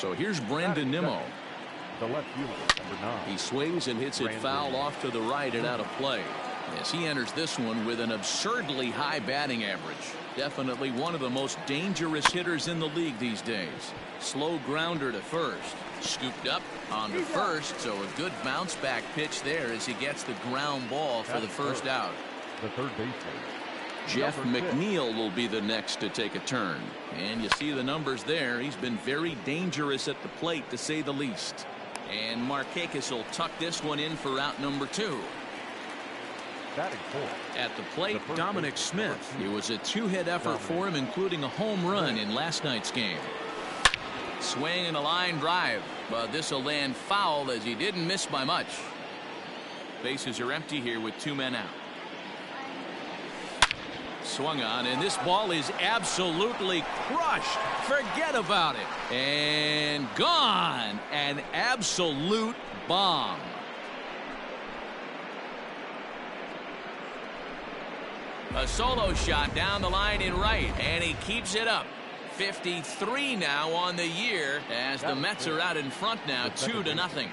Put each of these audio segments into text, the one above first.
So here's Brandon Nimmo. The left fielder, number 9. He swings and hits it foul off to the right and out of play. As he enters this one with an absurdly high batting average. Definitely one of the most dangerous hitters in the league these days. Slow grounder to first. Scooped up on to first, so a good bounce back pitch there as he gets the ground ball for the first out. The third baseman. Jeff McNeil will be the next to take a turn. And you see the numbers there. He's been very dangerous at the plate, to say the least. And Markakis will tuck this one in for out number 2. At the plate, Dominic Smith. It was a 2-hit effort for him, including a home run in last night's game. Swing and a line drive, but this will land foul as he didn't miss by much. Bases are empty here with 2 men out. Swung on, and this ball is absolutely crushed. Forget about it. And gone. An absolute bomb. A solo shot down the line in right, and he keeps it up. 53 now on the year as the Mets are out in front now, 2-0.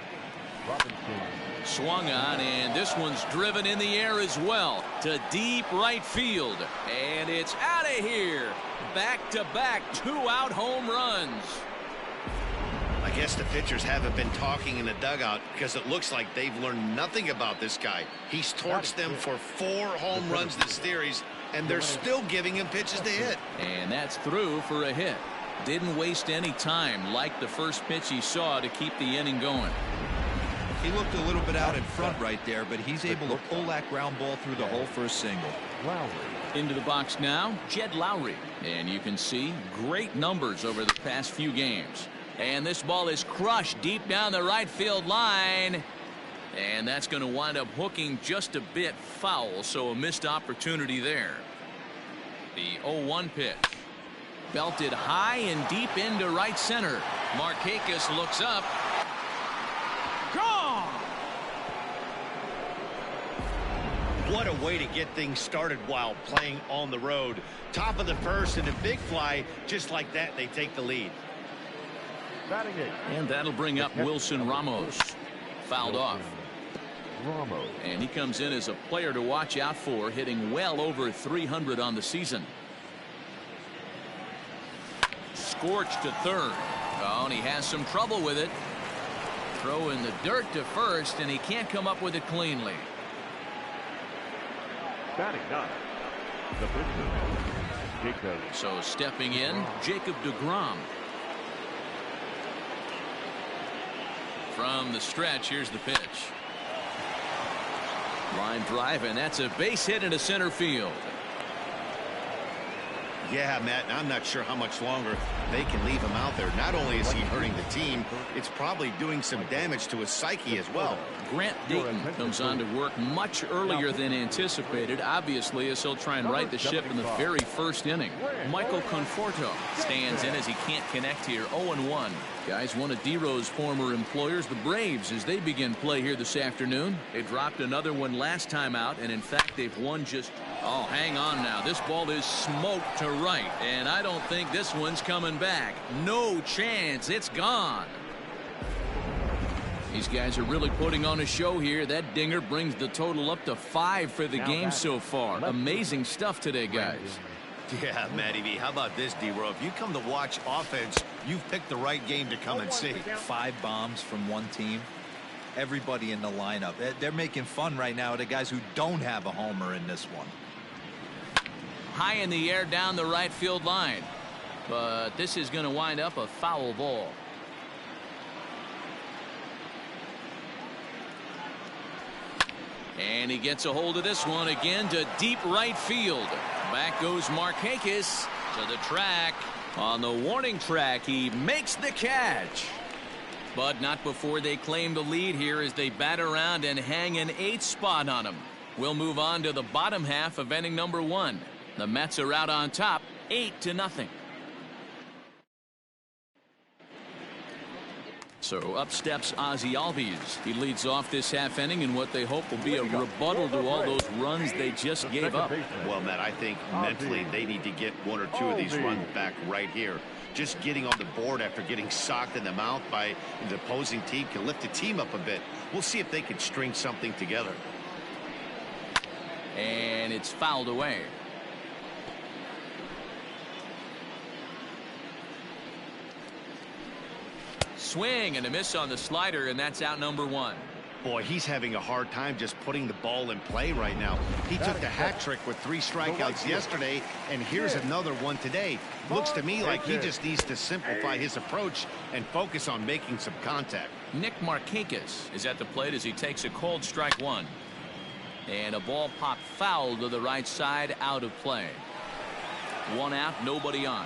Swung on, and this one's driven in the air as well to deep right field, and it's out of here. Back-to-back 2-out home runs. I guess the pitchers haven't been talking in the dugout because it looks like they've learned nothing about this guy. He's torched them for 4 home runs this series, and they're still giving him pitches to hit. And that's through for a hit. Didn't waste any time like the first pitch he saw to keep the inning going. He looked a little bit out in front right there, but he's able to pull that ground ball through the hole for a single. Into the box now, Jed Lowry. And you can see great numbers over the past few games. And this ball is crushed deep down the right field line. And that's going to wind up hooking just a bit foul, so a missed opportunity there. The 0-1 pitch. Belted high and deep into right center. Markakis looks up. Gone! What a way to get things started while playing on the road. Top of the first and a big fly. Just like that, they take the lead. And that'll bring up Wilson Ramos. Fouled off. And he comes in as a player to watch out for, hitting well over 300 on the season. Scorched to third. Oh, and he has some trouble with it. Throw in the dirt to first, and he can't come up with it cleanly. So stepping in, Jacob deGrom. From the stretch, here's the pitch. Line drive, and that's a base hit into center field. Yeah, Matt, I'm not sure how much longer they can leave him out there. Not only is he hurting the team, it's probably doing some damage to his psyche as well. Grant Dayton comes on to work much earlier than anticipated, obviously, as he'll try and right the ship in the very first inning. Michael Conforto stands in as he can't connect here. 0-1. Guys, one of D-Rose former employers, the Braves, as they begin play here this afternoon. They dropped another one last time out, and in fact, they've won just... Oh, hang on now. This ball is smoked to right, and I don't think this one's coming back. No chance. It's gone. These guys are really putting on a show here. That dinger brings the total up to 5 for the game so far. Amazing stuff today, guys. Yeah, Matty V. How about this, D-Row? If you come to watch offense, you've picked the right game to come and see. 5 bombs from one team. Everybody in the lineup. They're making fun right now of the guys who don't have a homer in this one. High in the air down the right field line. But this is going to wind up a foul ball. And he gets a hold of this one again to deep right field. Back goes Markakis to the track. On the warning track, he makes the catch. But not before they claim the lead here as they bat around and hang an 8th spot on him. We'll move on to the bottom half of inning number 1. The Mets are out on top, 8-0. So up steps Ozzie Albies. He leads off this half inning in what they hope will be a rebuttal to all those runs they just gave up. Well, Matt, I think mentally they need to get one or two of these runs back right here. Just getting on the board after getting socked in the mouth by the opposing team can lift the team up a bit. We'll see if they can string something together. And it's fouled away. Swing and a miss on the slider, and that's out number one. Boy, he's having a hard time just putting the ball in play right now. He took the hat trick with 3 strikeouts yesterday, and here's another one today. Looks to me like he just needs to simplify his approach and focus on making some contact. Nick Markakis is at the plate as he takes a cold strike one. And a ball popped foul to the right side, out of play. 1 out, nobody on.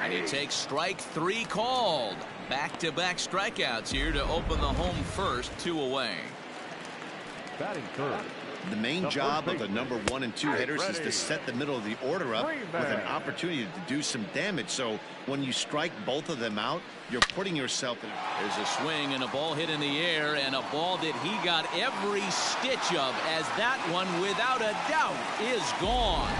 And he takes strike 3 called. Back-to-back strikeouts here to open the home first, 2 away. Batting third. The main job of the number 1 and 2 hitters is to set the middle of the order up with an opportunity to do some damage. So when you strike both of them out, you're putting yourself in. There's a swing and a ball hit in the air, and a ball that he got every stitch of, as that one without a doubt is gone.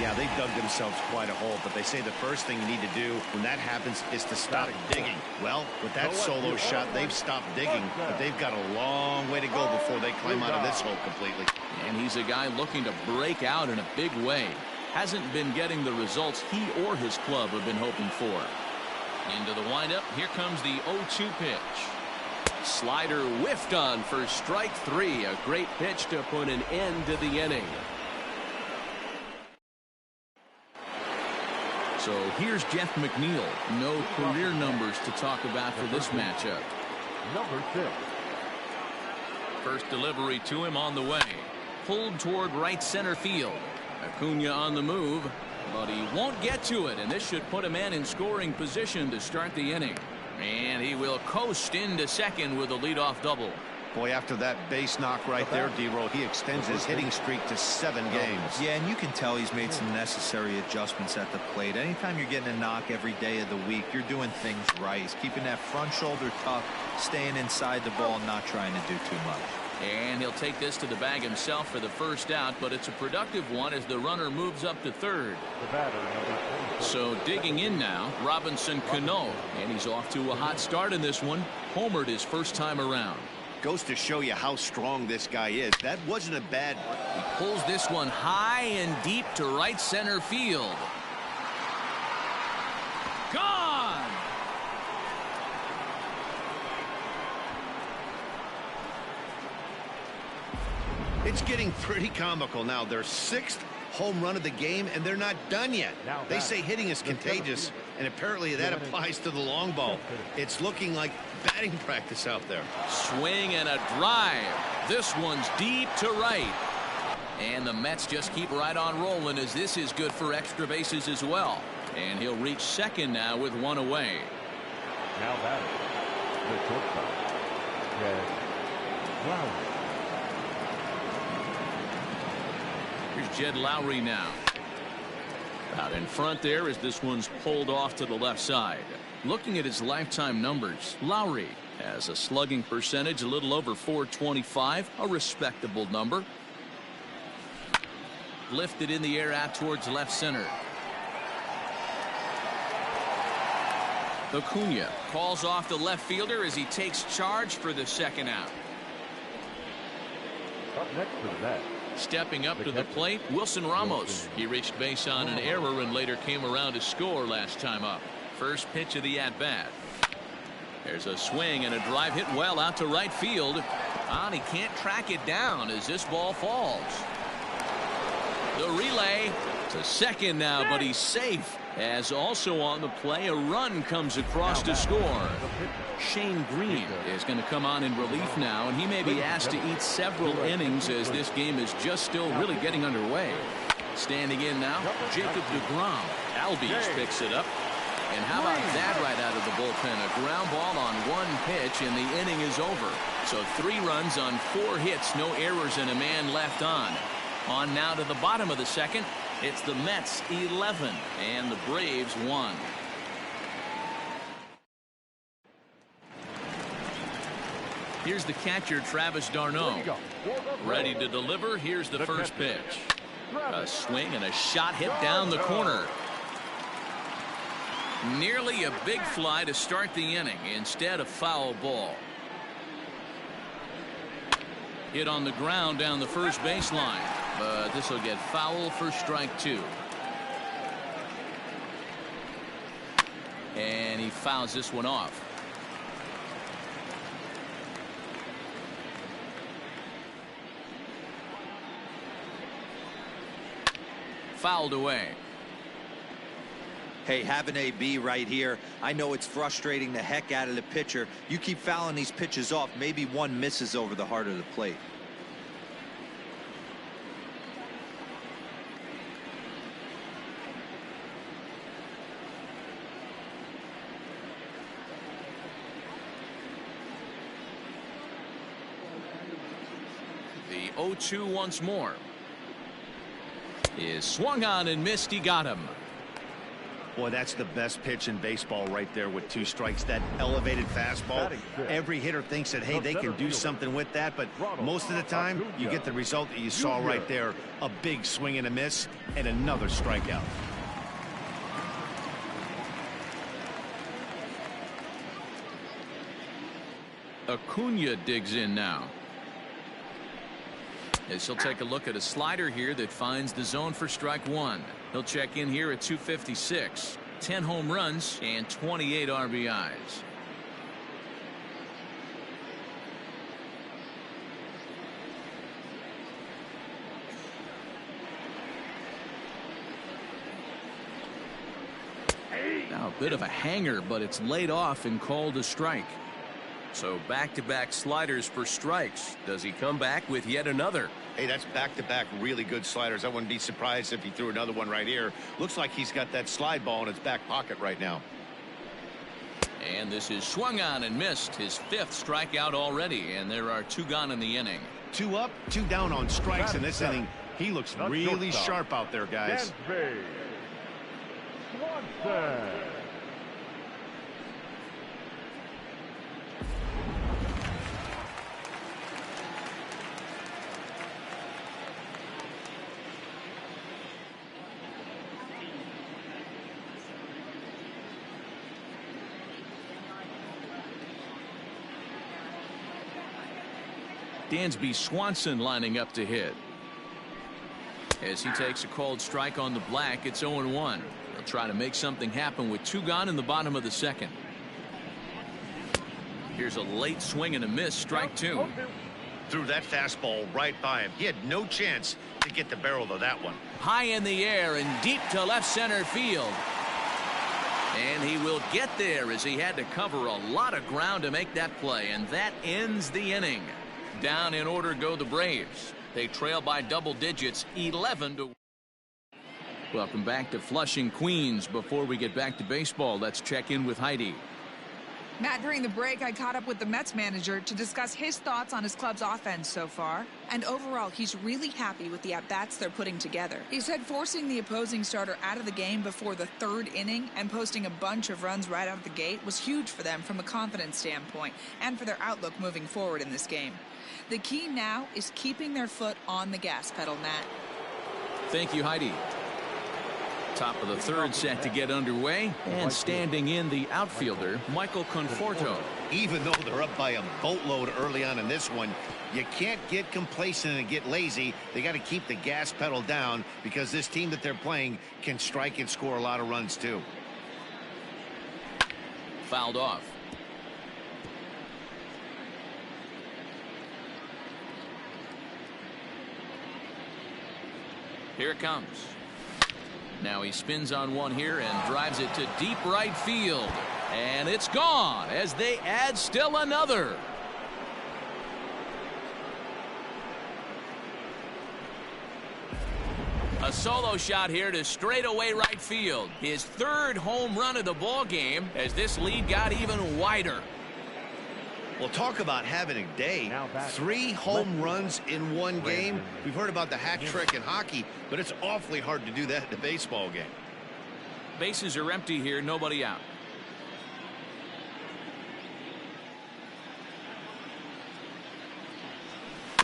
Yeah, they've dug themselves quite a hole, but they say the first thing you need to do when that happens is to stop digging. Well, with that solo shot, they've stopped digging, but they've got a long way to go before they climb out of this hole completely. And he's a guy looking to break out in a big way. Hasn't been getting the results he or his club have been hoping for. Into the windup, here comes the 0-2 pitch. Slider whiffed on for strike 3. A great pitch to put an end to the inning. So here's Jeff McNeil. No career numbers to talk about for this matchup. Number 6. First delivery to him on the way. Pulled toward right center field. Acuna on the move, but he won't get to it, and this should put a man in scoring position to start the inning. And he will coast into second with a leadoff double. Boy, after that base knock right there, D-Roll, he extends his hitting streak to 7 games. Yeah, and you can tell he's made some necessary adjustments at the plate. Anytime you're getting a knock every day of the week, you're doing things right. He's keeping that front shoulder tucked, staying inside the ball, not trying to do too much. And he'll take this to the bag himself for the first out, but it's a productive one as the runner moves up to third. The batter, number 24. So digging in now, Robinson Cano, and he's off to a hot start in this one. Homered his first time around. Goes to show you how strong this guy is. That wasn't a bad. He pulls this one high and deep to right center field. Gone! It's getting pretty comical now. Their 6th home run of the game, and they're not done yet. They say hitting is contagious, and apparently that applies to the long ball. It's looking like batting practice out there. Swing and a drive. This one's deep to right. And the Mets just keep right on rolling, as this is good for extra bases as well. And he'll reach second now with 1 away. Now batting, the shortstop, Jed Lowry. Here's Jed Lowry now. Out in front there as this one's pulled off to the left side. Looking at his lifetime numbers, Lowry has a slugging percentage a little over .425, a respectable number. Lifted in the air out towards left center. Acuna calls off the left fielder as he takes charge for the second out. Up next to the bat. Stepping up to the plate, Wilson Ramos. He reached base on an error and later came around to score last time up. First pitch of the at-bat. There's a swing and a drive hit well out to right field. And he can't track it down as this ball falls. The relay to second now, but he's safe. As also on the play, a run comes across to score. Shane Green is going to come on in relief now, and he may be asked to eat several innings as this game is just still really getting underway. Standing in now, Jacob deGrom. Albies picks it up. And how about that right out of the bullpen? A ground ball on 1 pitch, and the inning is over. So 3 runs on 4 hits, no errors, and a man left on. On now to the bottom of the second. It's the Mets 11 and the Braves 1. Here's the catcher, Travis d'Arnaud. Ready to deliver. Here's the first pitch. A swing and a shot hit down the corner. Nearly a big fly to start the inning. Instead, a foul ball. Hit on the ground down the first baseline. But this will get foul for strike 2. And he fouls this one off. Fouled away. Hey, have an AB right here. I know it's frustrating the heck out of the pitcher. You keep fouling these pitches off, maybe one misses over the heart of the plate. The 0-2 once more. Is swung on and missed. He got him. Boy, that's the best pitch in baseball right there with 2 strikes. That elevated fastball. Every hitter thinks that, hey, they can do something with that, but most of the time you get the result that you saw right there. A big swing and a miss and another strikeout. Acuna digs in now. As he'll take a look at a slider here that finds the zone for strike 1. He'll check in here at 256. 10 home runs and 28 RBIs. Now a bit of a hanger, but it's laid off and called a strike. So back-to-back sliders for strikes. Does he come back with yet another? Hey, that's back-to-back really good sliders. I wouldn't be surprised if he threw another one right here. Looks like he's got that slide ball in his back pocket right now. And this is swung on and missed. His 5th strikeout already, and there are 2 gone in the inning. 2 up, 2 down on strikes in this inning. He looks really sharp out there, guys. Dansby Swanson lining up to hit. As he takes a called strike on the black, it's 0-1. He'll try to make something happen with 2 gone in the bottom of the 2nd. Here's a late swing and a miss, strike 2. Threw that fastball right by him. He had no chance to get the barrel of that one. High in the air and deep to left center field. And he will get there as he had to cover a lot of ground to make that play. And that ends the inning. Down in order go the Braves. They trail by double digits, 11-1. Welcome back to Flushing, Queens. Before we get back to baseball, let's check in with Heidi. Matt, during the break, I caught up with the Mets manager to discuss his thoughts on his club's offense so far. And overall, he's really happy with the at-bats they're putting together. He said forcing the opposing starter out of the game before the 3rd inning and posting a bunch of runs right out of the gate was huge for them from a confidence standpoint and for their outlook moving forward in this game. The key now is keeping their foot on the gas pedal, Matt. Thank you, Heidi. Top of the 3rd set to get underway, and standing in the outfielder, Michael Conforto. Even though they're up by a boatload early on in this one, you can't get complacent and get lazy. They got to keep the gas pedal down because this team that they're playing can strike and score a lot of runs too. Fouled off. Here it comes. Now he spins on one here and drives it to deep right field. And it's gone as they add still another. A solo shot here to straightaway right field. His 3rd home run of the ball game as this lead got even wider. Well, talk about having a day. 3 home runs in one game. We've heard about the hat trick in hockey, but it's awfully hard to do that in a baseball game. Bases are empty here, nobody out.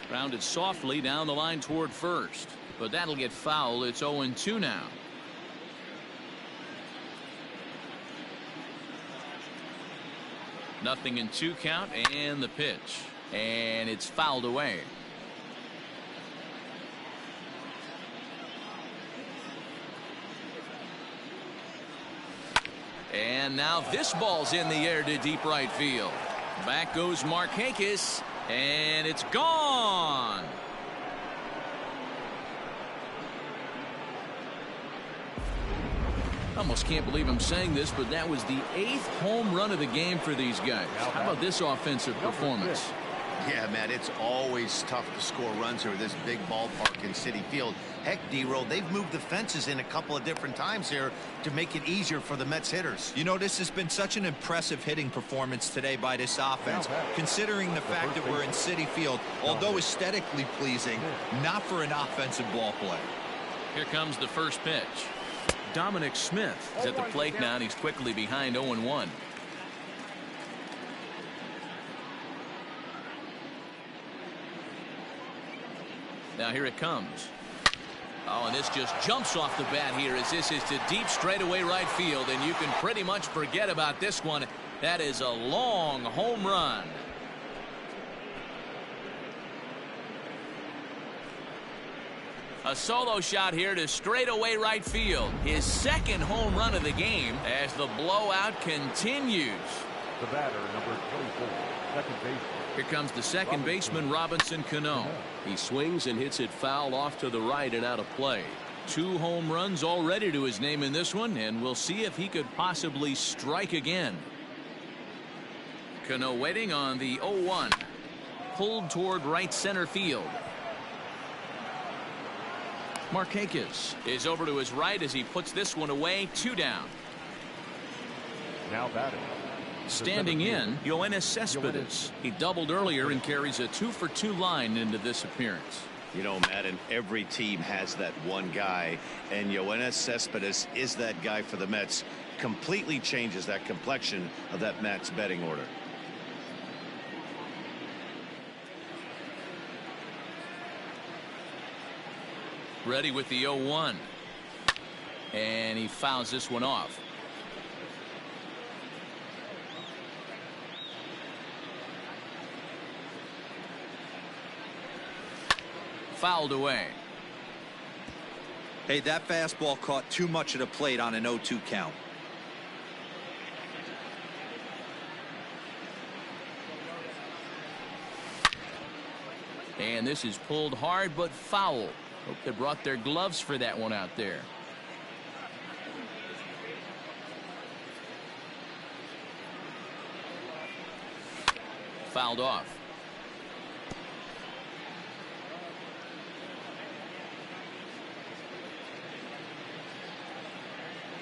Grounded softly down the line toward first, but that'll get foul. It's 0-2 now. Nothing in 2 count, and the pitch, and it's fouled away. And now this ball's in the air to deep right field. Back goes Markakis, and it's gone. Almost can't believe I'm saying this, but that was the 8th home run of the game for these guys. How about this offensive performance? Yeah, Matt, it's always tough to score runs here at this big ballpark in Citi Field. Heck, D-Roll, they've moved the fences in a couple of different times here to make it easier for the Mets hitters. You know, this has been such an impressive hitting performance today by this offense, considering the fact that we're in Citi Field, although aesthetically pleasing, not for an offensive ball play. Here comes the first pitch. Dominic Smith is at the plate now, and he's quickly behind 0-1. Now here it comes. Oh, and this just jumps off the bat here as this is to deep straightaway right field, and you can pretty much forget about this one. That is a long home run. A solo shot here to straightaway right field. His 2nd home run of the game as the blowout continues. The batter, number 24, second baseman. Here comes the second baseman, Robinson Cano. He swings and hits it foul off to the right and out of play. 2 home runs already to his name in this one, and we'll see if he could possibly strike again. Cano waiting on the 0-1. Pulled toward right center field. Markakis is over to his right as he puts this one away. 2 down. Now batting. Standing in, Yoenis Cespedes. He doubled earlier and carries a 2-for-2 line into this appearance. You know, Matt, and every team has that one guy, and Yoenis Cespedes is that guy for the Mets. Completely changes that complexion of that Mets betting order. Ready with the 0-1. And he fouls this one off. Fouled away. Hey, that fastball caught too much of the plate on an 0-2 count. And this is pulled hard but foul. Hope they brought their gloves for that one out there. Fouled off.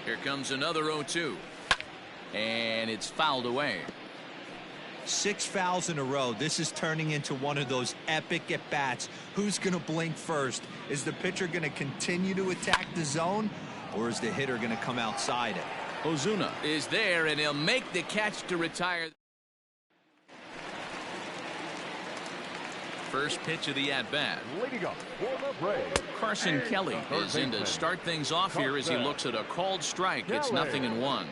Here comes another 0-2. And it's fouled away. 6 fouls in a row. This is turning into one of those epic at-bats. Who's going to blink first? Is the pitcher going to continue to attack the zone, or is the hitter going to come outside it? Ozuna is there, and he'll make the catch to retire. First pitch of the at-bat. Leading up for the Braves. Carson Kelly is in to start things off here as he looks at a called strike. It's 0-1.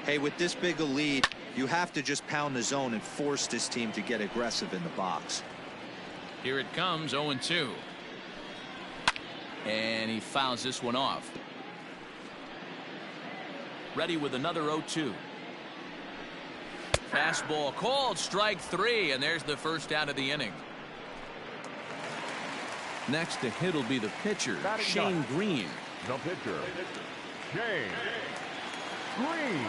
Hey, with this big a lead, you have to just pound the zone and force this team to get aggressive in the box. Here it comes, 0-2. And he fouls this one off. Ready with another 0-2. Fastball called, strike 3, and there's the first out of the inning. Next to hit will be the pitcher, Shane Green. The pitcher, Shane Green.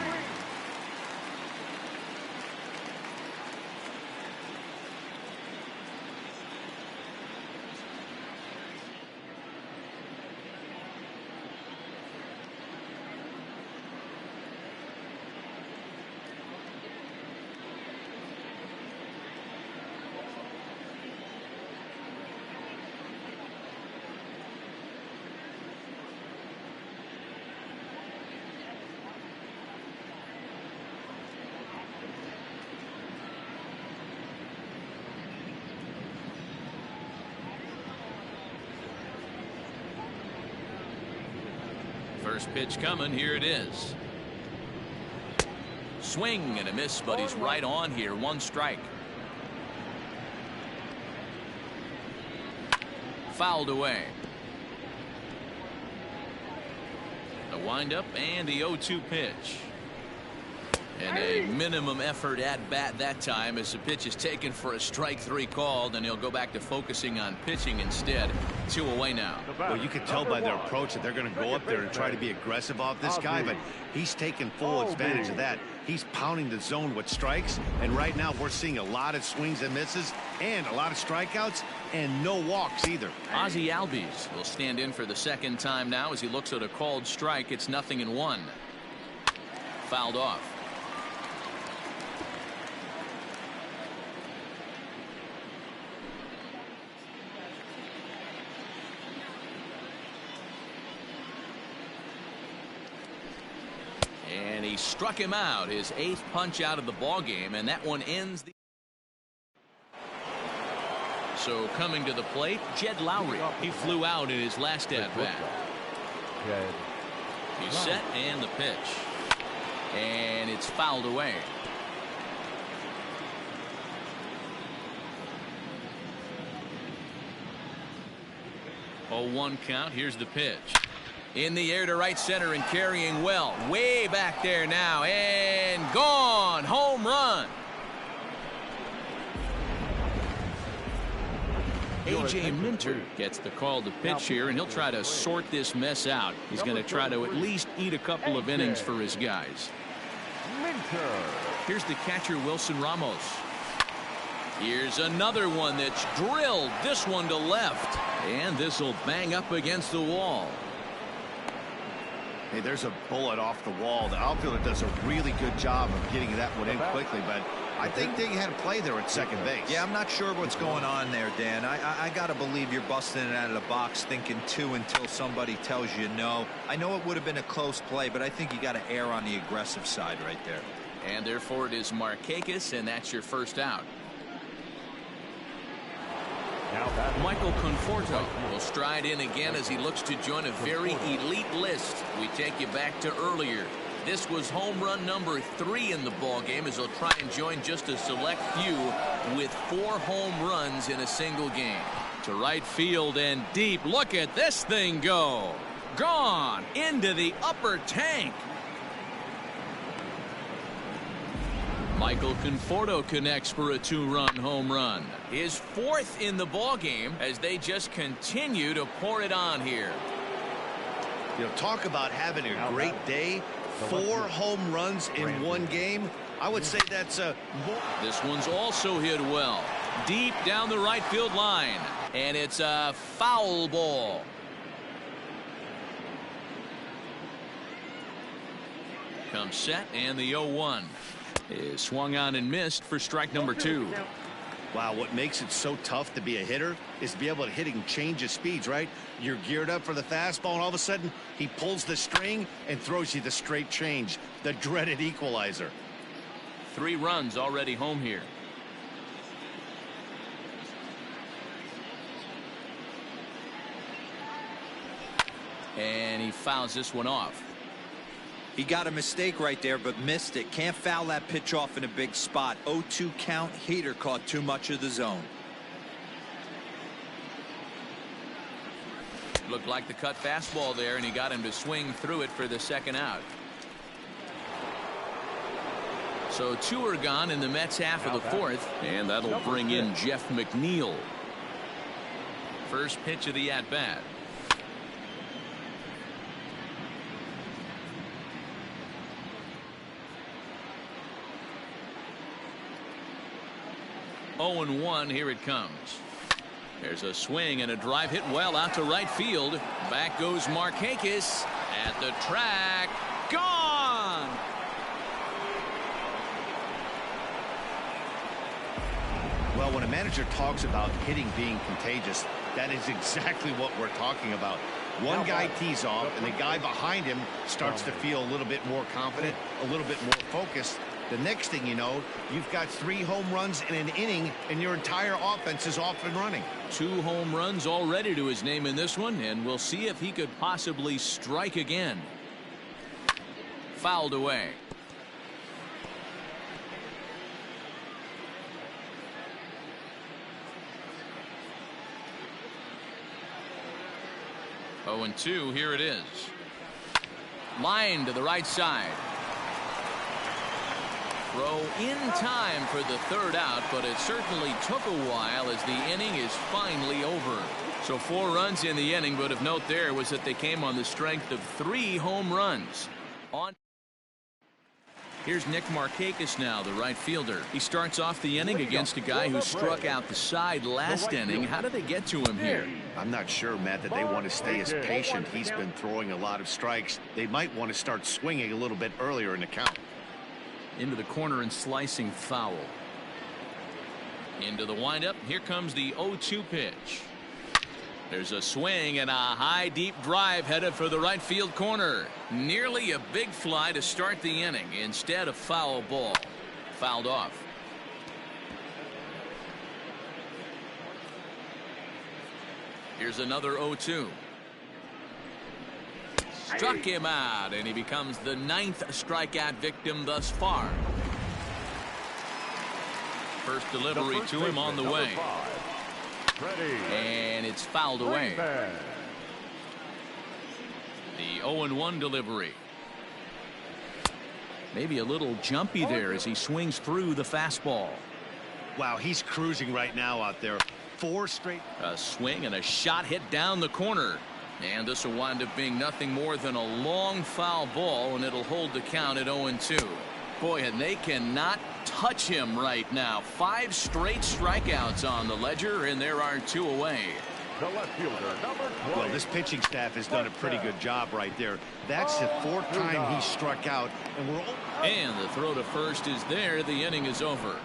First pitch coming. Here it is. Swing and a miss, but he's right on here. 1 strike. Fouled away. The windup and the 0-2 pitch. And a minimum effort at bat that time as the pitch is taken for a strike 3 called, and he'll go back to focusing on pitching instead. 2 away now. Well, you can tell by their approach that they're going to go up there and try to be aggressive off this guy, but he's taking full advantage of that. He's pounding the zone with strikes, and right now we're seeing a lot of swings and misses and a lot of strikeouts and no walks either. Ozzie Albies will stand in for the second time now as he looks at a called strike. It's 0-1. Fouled off. And he struck him out, his 8th punch out of the ball game, and that one ends the. So coming to the plate, Jed Lowry. He flew out in his last at bat. He's set and the pitch, and it's fouled away. Oh, 1 count. Here's the pitch. In the air to right center and carrying well. Way back there now. And gone. Home run. A.J. Minter gets the call to pitch here, and he'll try to sort this mess out. He's going to try to at least eat a couple of innings for his guys. Here's the catcher, Wilson Ramos. Here's another one that's drilled. This one to left. And this will bang up against the wall. Hey, there's a bullet off the wall. The outfielder does a really good job of getting that one in quickly, but I think they had a play there at second base. Yeah, I'm not sure what's going on there, Dan. I got to believe you're busting it out of the box thinking 2 until somebody tells you no. I know it would have been a close play, but I think you got to err on the aggressive side right there. And therefore it is Markakis, and that's your first out. Michael Conforto will stride in again as he looks to join a very elite list. We take you back to earlier. This was home run number 3 in the ball game as he'll try and join just a select few with 4 home runs in a single game. To right field and deep. Look at this thing go. Gone into the upper tank. Michael Conforto connects for a 2-run home run. His 4th in the ball game as they just continue to pour it on here. You know, talk about having a great day. 4 home runs in 1 game. I would say that's a. This one's also hit well. Deep down the right field line. And it's a foul ball. Comes set and the 0-1. Is swung on and missed for strike number 2. Wow, what makes it so tough to be a hitter is to be able to hit and change his speeds, right? You're geared up for the fastball, and all of a sudden, he pulls the string and throws you the straight change, the dreaded equalizer. 3 runs already home here. And he fouls this one off. He got a mistake right there, but missed it. Can't foul that pitch off in a big spot. 0-2 count. Heater caught too much of the zone. Looked like the cut fastball there, and he got him to swing through it for the second out. So 2 are gone in the Mets half of the 4th, and that'll bring in Jeff McNeil. First pitch of the at-bat. Oh, 0-1. Here it comes. There's a swing and a drive hit well out to right field. Back goes Markakis at the track. Gone. Well, when a manager talks about hitting being contagious, that is exactly what we're talking about. One guy tees off, and the guy behind him starts to feel a little bit more confident, a little bit more focused. The next thing you know, you've got 3 home runs in an inning, and your entire offense is off and running. 2 home runs already to his name in this one, and we'll see if he could possibly strike again. Fouled away. Oh, and 2. Here it is. Line to the right side. Throw in time for the 3rd out, but it certainly took a while as the inning is finally over. So 4 runs in the inning, but of note there was that they came on the strength of 3 home runs. Here's Nick Markakis now, the right fielder. He starts off the inning against a guy who struck out the side last inning. How did they get to him here? I'm not sure, Matt, that they want to stay as patient. He's been throwing a lot of strikes. They might want to start swinging a little bit earlier in the count. Into the corner and slicing foul. Into the windup. Here comes the 0-2 pitch. There's a swing and a high deep drive headed for the right field corner. Nearly a big fly to start the inning. Instead, a foul ball. Fouled off. Here's another 0-2. Struck him out, and he becomes the 9th strikeout victim thus far. First delivery to him on the way. And it's fouled away. The 0-1 delivery. Maybe a little jumpy there as he swings through the fastball. Wow, he's cruising right now out there. 4 straight. A swing and a shot hit down the corner. And this will wind up being nothing more than a long foul ball, and it'll hold the count at 0-2. Boy, and they cannot touch him right now. 5 straight strikeouts on the ledger, and there are 2 away. The left fielder, number 20. Well, this pitching staff has done a pretty good job right there. That's the 4th time he struck out, and the throw to first is there. The inning is over.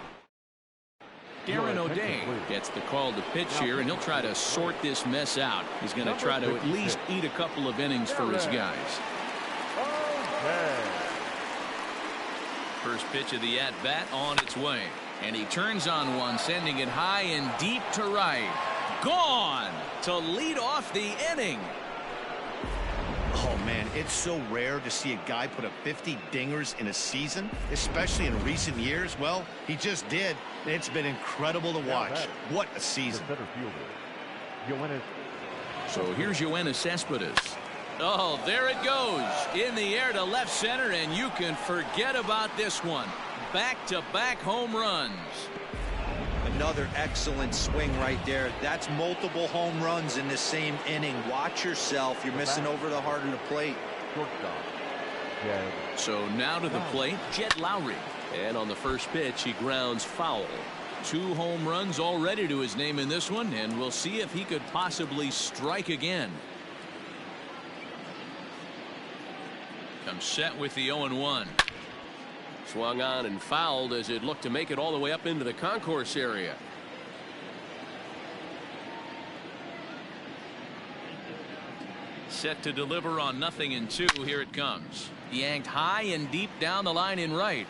Darren O'Day gets the call to pitch here, and he'll try to sort this mess out. He's going to try to at least eat a couple of innings for his guys. First pitch of the at-bat on its way. And he turns on one, sending it high and deep to right. Gone to lead off the inning. Oh, man, it's so rare to see a guy put up 50 dingers in a season, especially in recent years. Well, he just did. It's been incredible to watch. What a season. So here's Yoenis Cespedes. Oh, there it goes in the air to left center, and you can forget about this one. Back-to-back home runs. Another excellent swing right there. That's multiple home runs in the same inning. Watch yourself. You're missing over the heart of the plate. So now to the plate, Jed Lowry. And on the first pitch, he grounds foul. 2 home runs already to his name in this one, and we'll see if he could possibly strike again. Comes set with the 0-1. Swung on and fouled as it looked to make it all the way up into the concourse area. Set to deliver on 0-2. Here it comes. Yanked high and deep down the line in right.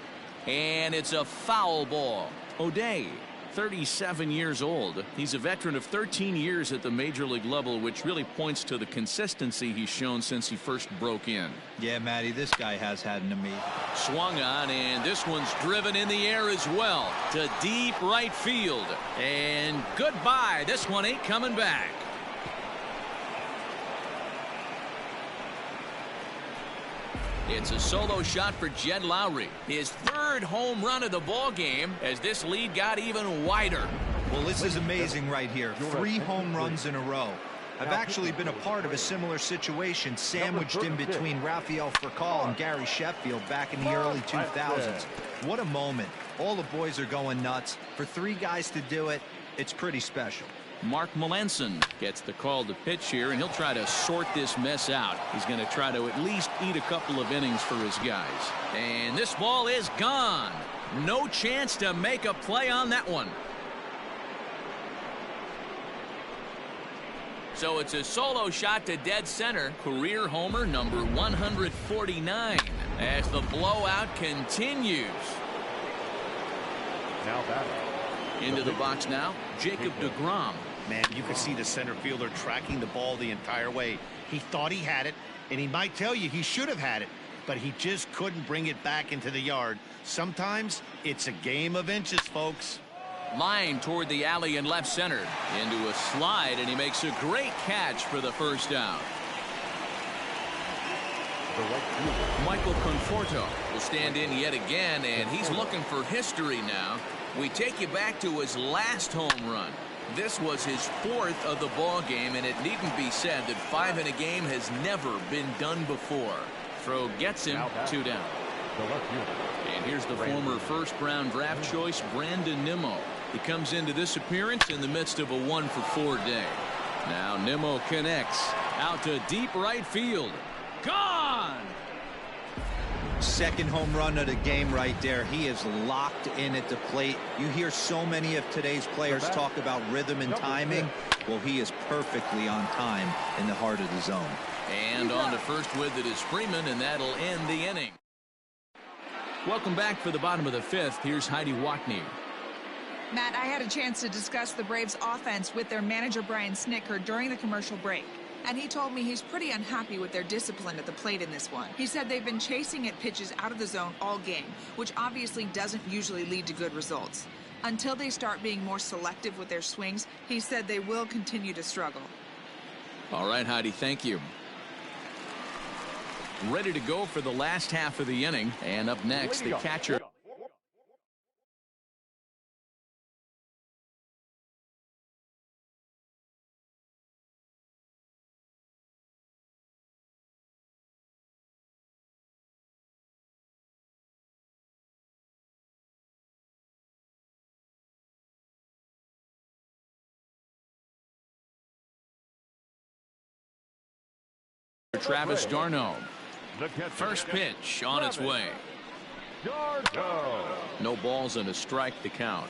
And it's a foul ball. O'Day, 37 years old. He's a veteran of 13 years at the major league level, which really points to the consistency he's shown since he first broke in. Yeah, Matty, this guy has had an amazing. Swung on, and this one's driven in the air as well to deep right field. And goodbye. This one ain't coming back. It's a solo shot for Jed Lowry, his 3rd home run of the ball game, as this lead got even wider. Well, this is amazing right here. 3 home runs in a row. I've actually been a part of a similar situation sandwiched in between Rafael Furcal and Gary Sheffield back in the early 2000s. What a moment. All the boys are going nuts. For 3 guys to do it, it's pretty special. Mark Melanson gets the call to pitch here, and he'll try to sort this mess out. He's going to try to at least eat a couple of innings for his guys. And this ball is gone. No chance to make a play on that one. So it's a solo shot to dead center. Career homer number 149 as the blowout continues. Now batting. Into the box now, Jacob deGrom. Man, you could see the center fielder tracking the ball the entire way. He thought he had it, and he might tell you he should have had it. but he just couldn't bring it back into the yard. Sometimes it's a game of inches, folks. Line toward the alley in left center. Into a slide, and he makes a great catch for the first down. Michael Conforto will stand in yet again, and he's looking for history now. We take you back to his last home run. This was his 4th of the ball game, and it needn't be said that 5 in a game has never been done before. Throw gets him, 2 down. And here's the former first-round draft choice, Brandon Nimmo. He comes into this appearance in the midst of a 1-for-4 day. Now Nimmo connects out to deep right field. Gone! Second home run of the game right there. He is locked in at the plate. You hear so many of today's players talk about rhythm and timing. Well, he is perfectly on time in the heart of the zone. And on to first with it is Freeman, and that'll end the inning. Welcome back for the bottom of the 5th. Here's Heidi Watney. Matt, I had a chance to discuss the Braves offense with their manager Brian Snitker during the commercial break. And he told me he's pretty unhappy with their discipline at the plate in this one. He said they've been chasing at pitches out of the zone all game, which obviously doesn't usually lead to good results. Until they start being more selective with their swings, he said they will continue to struggle. All right, Heidi, thank you. Ready to go for the last half of the inning. And up next, the catcher. Travis d'Arnaud. First pitch on its way. No balls and a strike to count.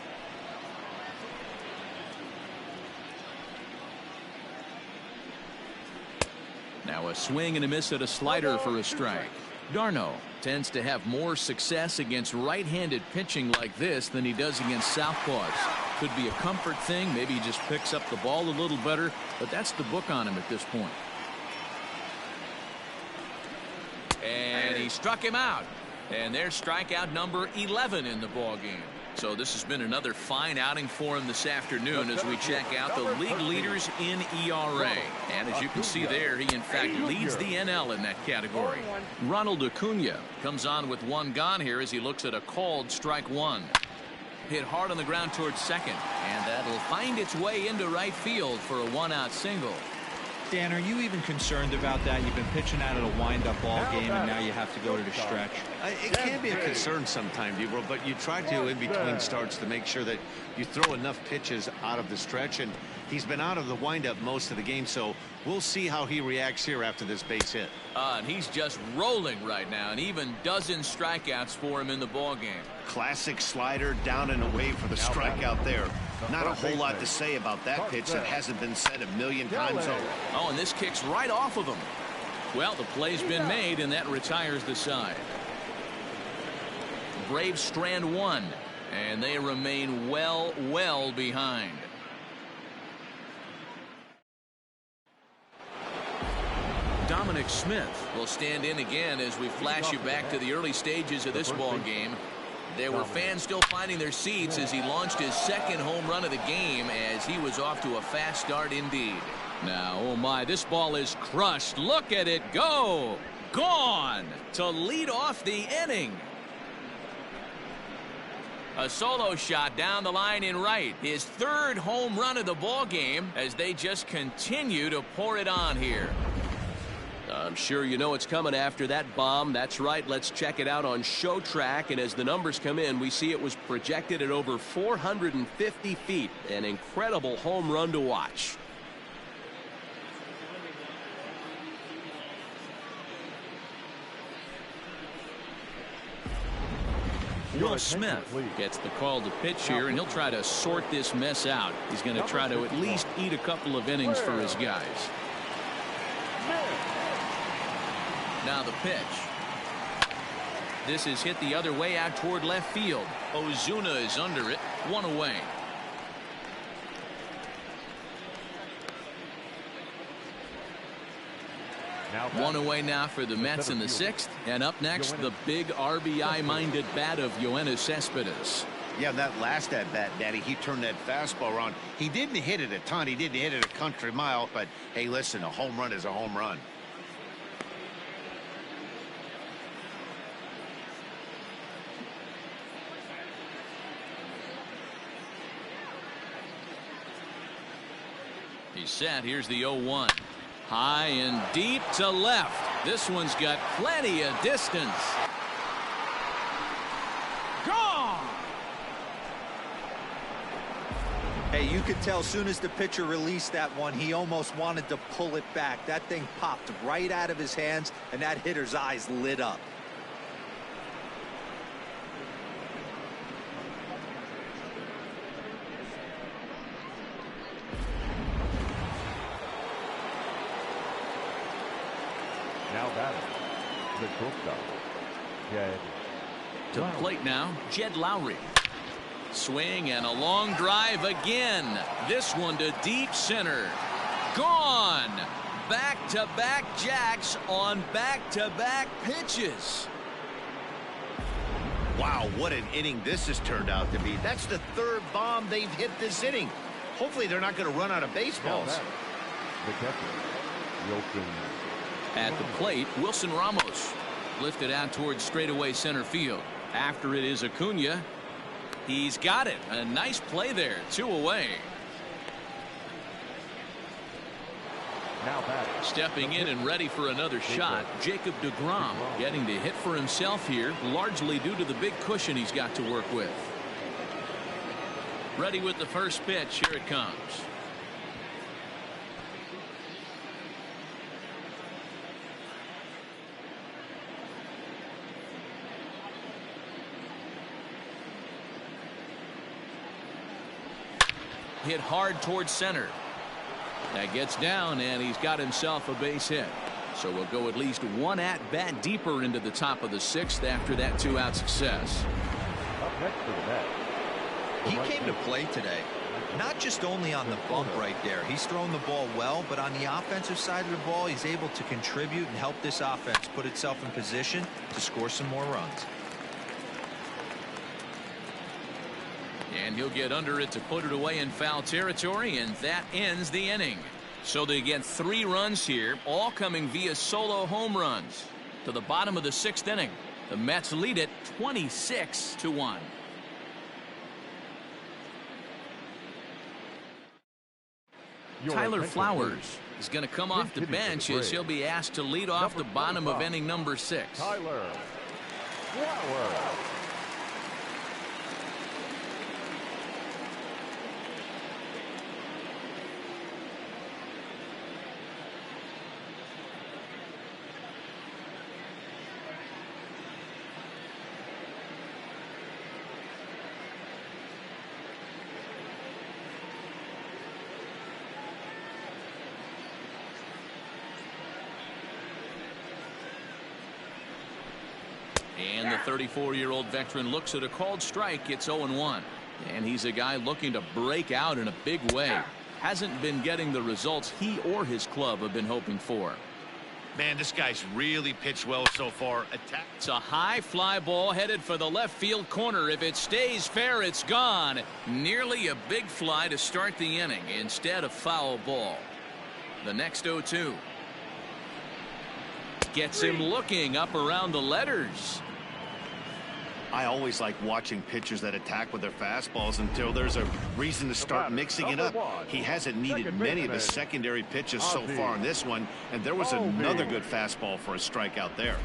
Now a swing and a miss at a slider for a strike. d'Arnaud tends to have more success against right-handed pitching like this than he does against southpaws. Could be a comfort thing. Maybe he just picks up the ball a little better, but that's the book on him at this point. And he struck him out. And there's strikeout number 11 in the ball game. So this has been another fine outing for him this afternoon as we check out the league leaders in ERA. And as you can see there, he in fact leads the NL in that category. Ronald Acuna comes on with 1 gone here as he looks at a called strike 1. Hit hard on the ground towards second, and that'll find its way into right field for a 1-out single. Dan, are you even concerned about that? You've been pitching out of a wind-up ball game, and now you have to go to the stretch. It can be a concern sometimes, Debro, but you try to in between starts to make sure that you throw enough pitches out of the stretch, and he's been out of the windup most of the game, so we'll see how he reacts here after this base hit. And he's just rolling right now, and even dozen strikeouts for him in the ball game. Classic slider down and away for the strikeout there. Not a whole lot to say about that pitch that hasn't been said a million times over. Oh, and this kicks right off of him. Well, the play's been made, and that retires the side. Braves strand 1, and they remain well behind. Dominic Smith will stand in again as we flash you back to the early stages of this ball game. There were fans still finding their seats as he launched his 2nd home run of the game as he was off to a fast start indeed. Now, oh my, this ball is crushed. Look at it go. Gone to lead off the inning. A solo shot down the line in right. His 3rd home run of the ball game as they just continue to pour it on here. I'm sure you know it's coming after that bomb. That's right. Let's check it out on Show Track. And as the numbers come in, we see it was projected at over 450 feet. An incredible home run to watch. Will Smith gets the call to pitch here, and he'll try to sort this mess out. He's going to try to at least eat a couple of innings for his guys. Now the pitch. This is hit the other way out toward left field. Ozuna is under it. 1 away. One away now for the Mets in the 6th. And up next, the big RBI-minded bat of Yoenis Cespedes. Yeah, that last at-bat, Daddy, he turned that fastball around. He didn't hit it a ton. He didn't hit it a country mile. But, hey, listen, a home run is a home run. He's set. Here's the 0-1. High and deep to left. This one's got plenty of distance. Gone! Hey, you could tell as soon as the pitcher released that one, he almost wanted to pull it back. That thing popped right out of his hands, and that hitter's eyes lit up. Now batting, the shortstop, Jed. To the plate now, Jed Lowry. Swing and a long drive again. This one to deep center. Gone. Back-to-back jacks on back-to-back pitches. Wow, what an inning this has turned out to be. That's the 3rd bomb they've hit this inning. Hopefully they're not going to run out of baseballs. The catcher, Wilson. At the plate, Wilson Ramos. Lifted out towards straightaway center field. After it is Acuna. He's got it. A nice play there. 2 away. Now batting. Stepping in and ready for another shot, Jacob deGrom getting to hit for himself here, largely due to the big cushion he's got to work with. Ready with the first pitch. Here it comes. Hit hard towards center. That gets down, and he's got himself a base hit. So we'll go at least one at-bat deeper into the top of the 6th after that 2-out success. Up next for the Mets. He came to play today, not just only on the bump right there. He's thrown the ball well, but on the offensive side of the ball, he's able to contribute and help this offense put itself in position to score some more runs. And he'll get under it to put it away in foul territory, and that ends the inning. So they get 3 runs here, all coming via solo home runs. To the bottom of the 6th inning, the Mets lead it 26-1. Tyler Flowers is going to come off the bench as he'll be asked to lead off the bottom of inning number 6. Tyler Flowers. And the 34-year-old veteran looks at a called strike. It's 0-1. And he's a guy looking to break out in a big way. Hasn't been getting the results he or his club have been hoping for. Man, this guy's really pitched well so far. It's a high fly ball headed for the left field corner. If it stays fair, it's gone. Nearly a big fly to start the inning. Instead, a foul ball. The next 0-2. Gets him looking up around the letters. I always like watching pitchers that attack with their fastballs until there's a reason to start mixing it up. He hasn't needed many of his secondary pitches so far in this one, and there was another good fastball for a strikeout there.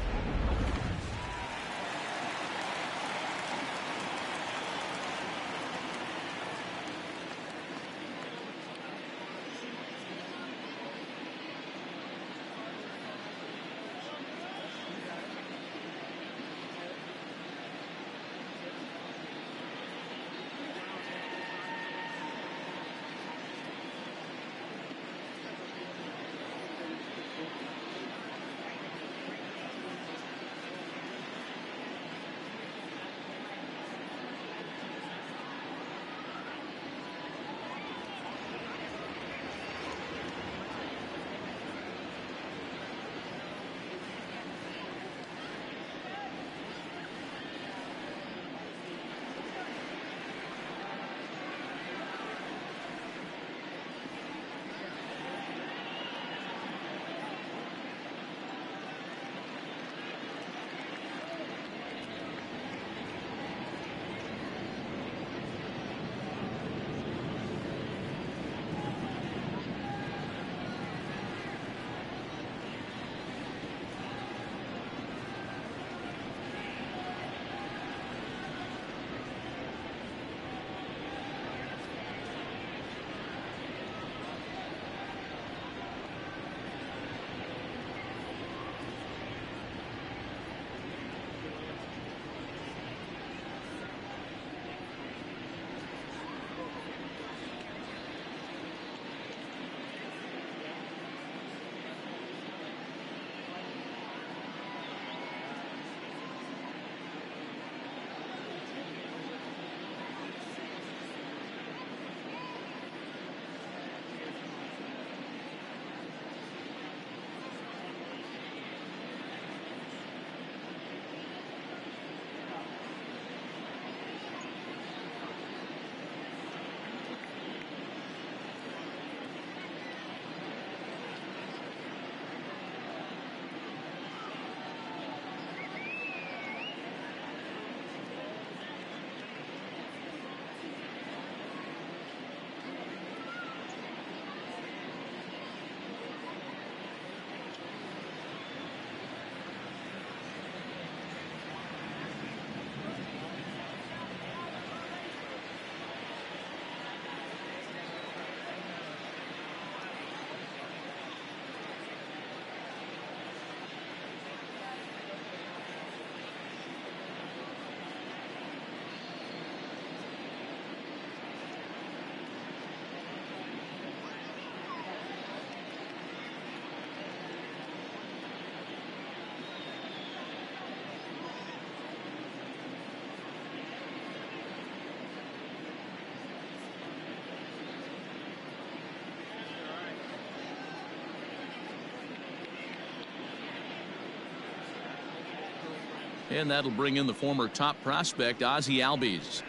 And that'll bring in the former top prospect, Ozzie Albies.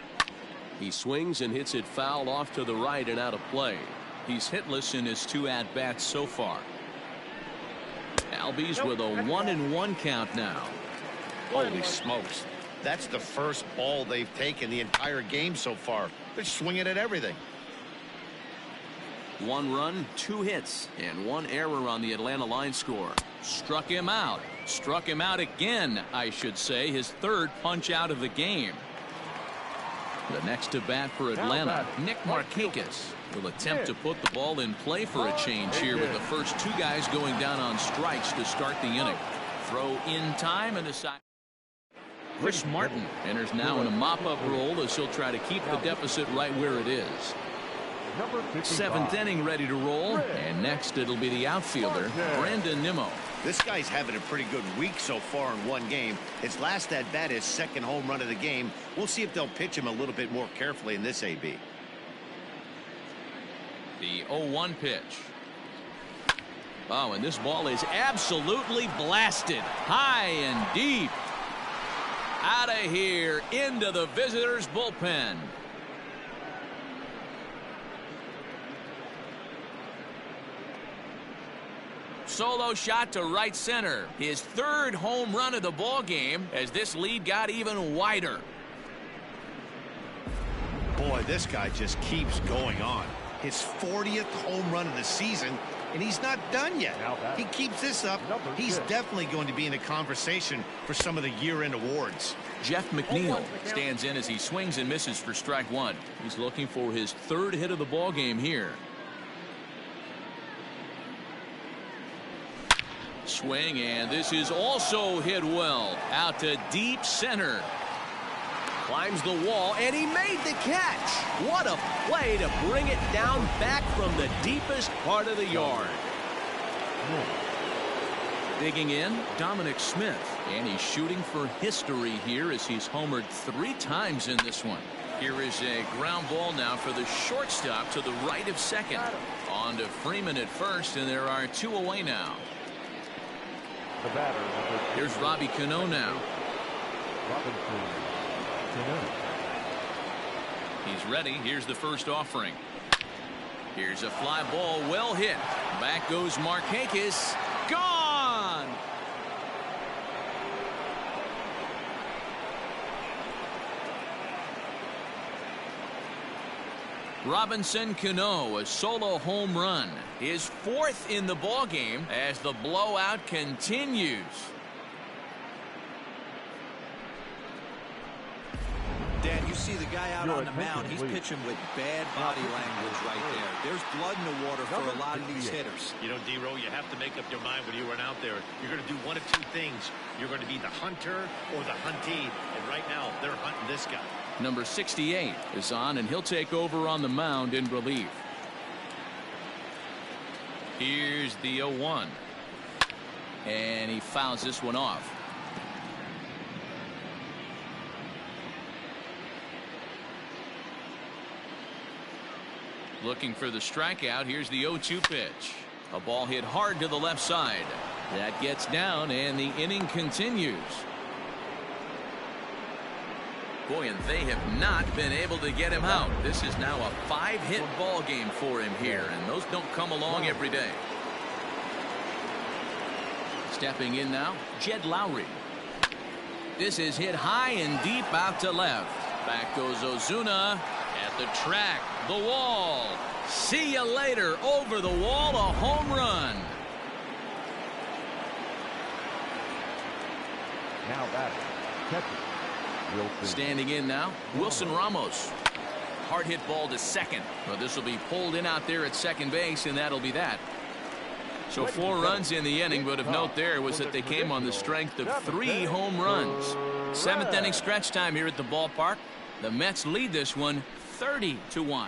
He swings and hits it foul off to the right and out of play. He's hitless in his 2 at-bats so far. Albies with a 1-1 count now. Holy smokes. That's the first ball they've taken the entire game so far. They're swinging at everything. 1 run, 2 hits, and 1 error on the Atlanta line score. Struck him out. Struck him out again, I should say. His 3rd punch out of the game. The next to bat for Atlanta, Nick Markakis, will attempt to put the ball in play for a change here with the first 2 guys going down on strikes to start the inning. Throw in time and a side. Chris Martin enters now in a mop-up role as he'll try to keep the deficit right where it is. 7th inning ready to roll, and next it'll be the outfielder, Brandon Nimmo. This guy's having a pretty good week so far in 1 game. His last at bat, his 2nd home run of the game. We'll see if they'll pitch him a little bit more carefully in this AB. The 0-1 pitch. Oh, and this ball is absolutely blasted high and deep. Out of here into the visitors' bullpen. Solo shot to right center. His 3rd home run of the ball game as this lead got even wider. Boy, this guy just keeps going on. His 40th home run of the season, and he's not done yet. He keeps this up. He's definitely going to be in the conversation for some of the year-end awards. Jeff McNeil stands in as he swings and misses for strike 1. He's looking for his 3rd hit of the ball game here. Swing, and this is also hit well out to deep center. Climbs the wall, and he made the catch. What a play to bring it down back from the deepest part of the yard. Digging in, Dominic Smith, and he's shooting for history here as he's homered 3 times in this one. Here is a ground ball now for the shortstop to the right of second. On to Freeman at first, and there are 2 away now. The batter. Here's Robbie Cano now. He's ready. Here's the first offering. Here's a fly ball, well hit. Back goes Markakis. Gone! Robinson Cano, a solo home run. His 4th in the ballgame as the blowout continues. Dan, you see the guy out on the mound. He's pitching with bad body language right there. There's blood in the water for a lot of these hitters. You know, D-Row, you have to make up your mind when you run out there. You're going to do 1 of 2 things. You're going to be the hunter or the huntee. And right now, they're hunting this guy. Number 68 is on, and he'll take over on the mound in relief. Here's the 0-1. And he fouls this one off. Looking for the strikeout. Here's the 0-2 pitch. A ball hit hard to the left side. That gets down, and the inning continues. Boy, and they have not been able to get him out. This is now a 5-hit ball game for him here, and those don't come along every day. Stepping in now, Jed Lowry. This is hit high and deep out to left. Back goes Ozuna at the track, the wall. See you later. Over the wall, a home run. Now batter, catcher. Standing in now, Wilson Ramos. Hard hit ball to second. But this will be pulled in out there at second base, and that'll be that. So 4 runs in the inning, but of note there was that they came on the strength of 3 home runs. 7th inning stretch time here at the ballpark. The Mets lead this one 30-1.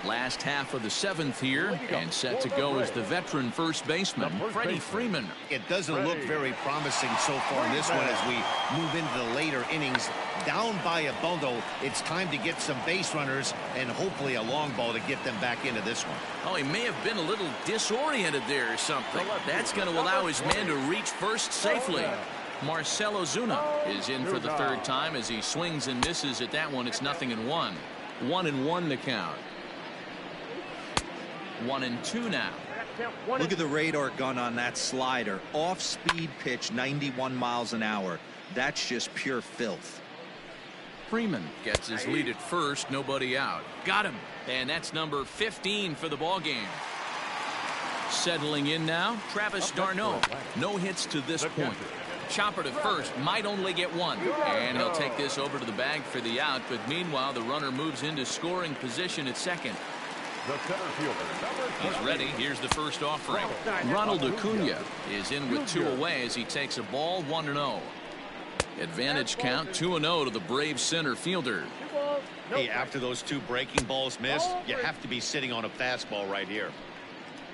Last half of the 7th here, and set to go is the veteran first baseman, Freddie Freeman. It doesn't look very promising so far in this one as we move into the later innings. Down by a bundle, it's time to get some base runners and hopefully a long ball to get them back into this one. Oh, he may have been a little disoriented there or something. That's going to allow his man to reach first safely. Marcell Ozuna is in for the 3rd time as he swings and misses at that one. It's 0-1. 1-1 the count. 1-2 now. Look at the radar gun on that slider. Off-speed pitch, 91 miles an hour. That's just pure filth. Freeman gets his lead at first. Nobody out. Got him. And that's number 15 for the ball game. Settling in now, Travis d'Arnaud. No hits to this point. Chopper to first, might only get one. And he'll take this over to the bag for the out. But meanwhile, the runner moves into scoring position at second. He's ready. Here's the first offering. Ronald Acuna is in with 2 away as he takes a ball. 1-0. Advantage count 2-0 to the Braves center fielder. Hey, after those 2 breaking balls missed, you have to be sitting on a fastball right here.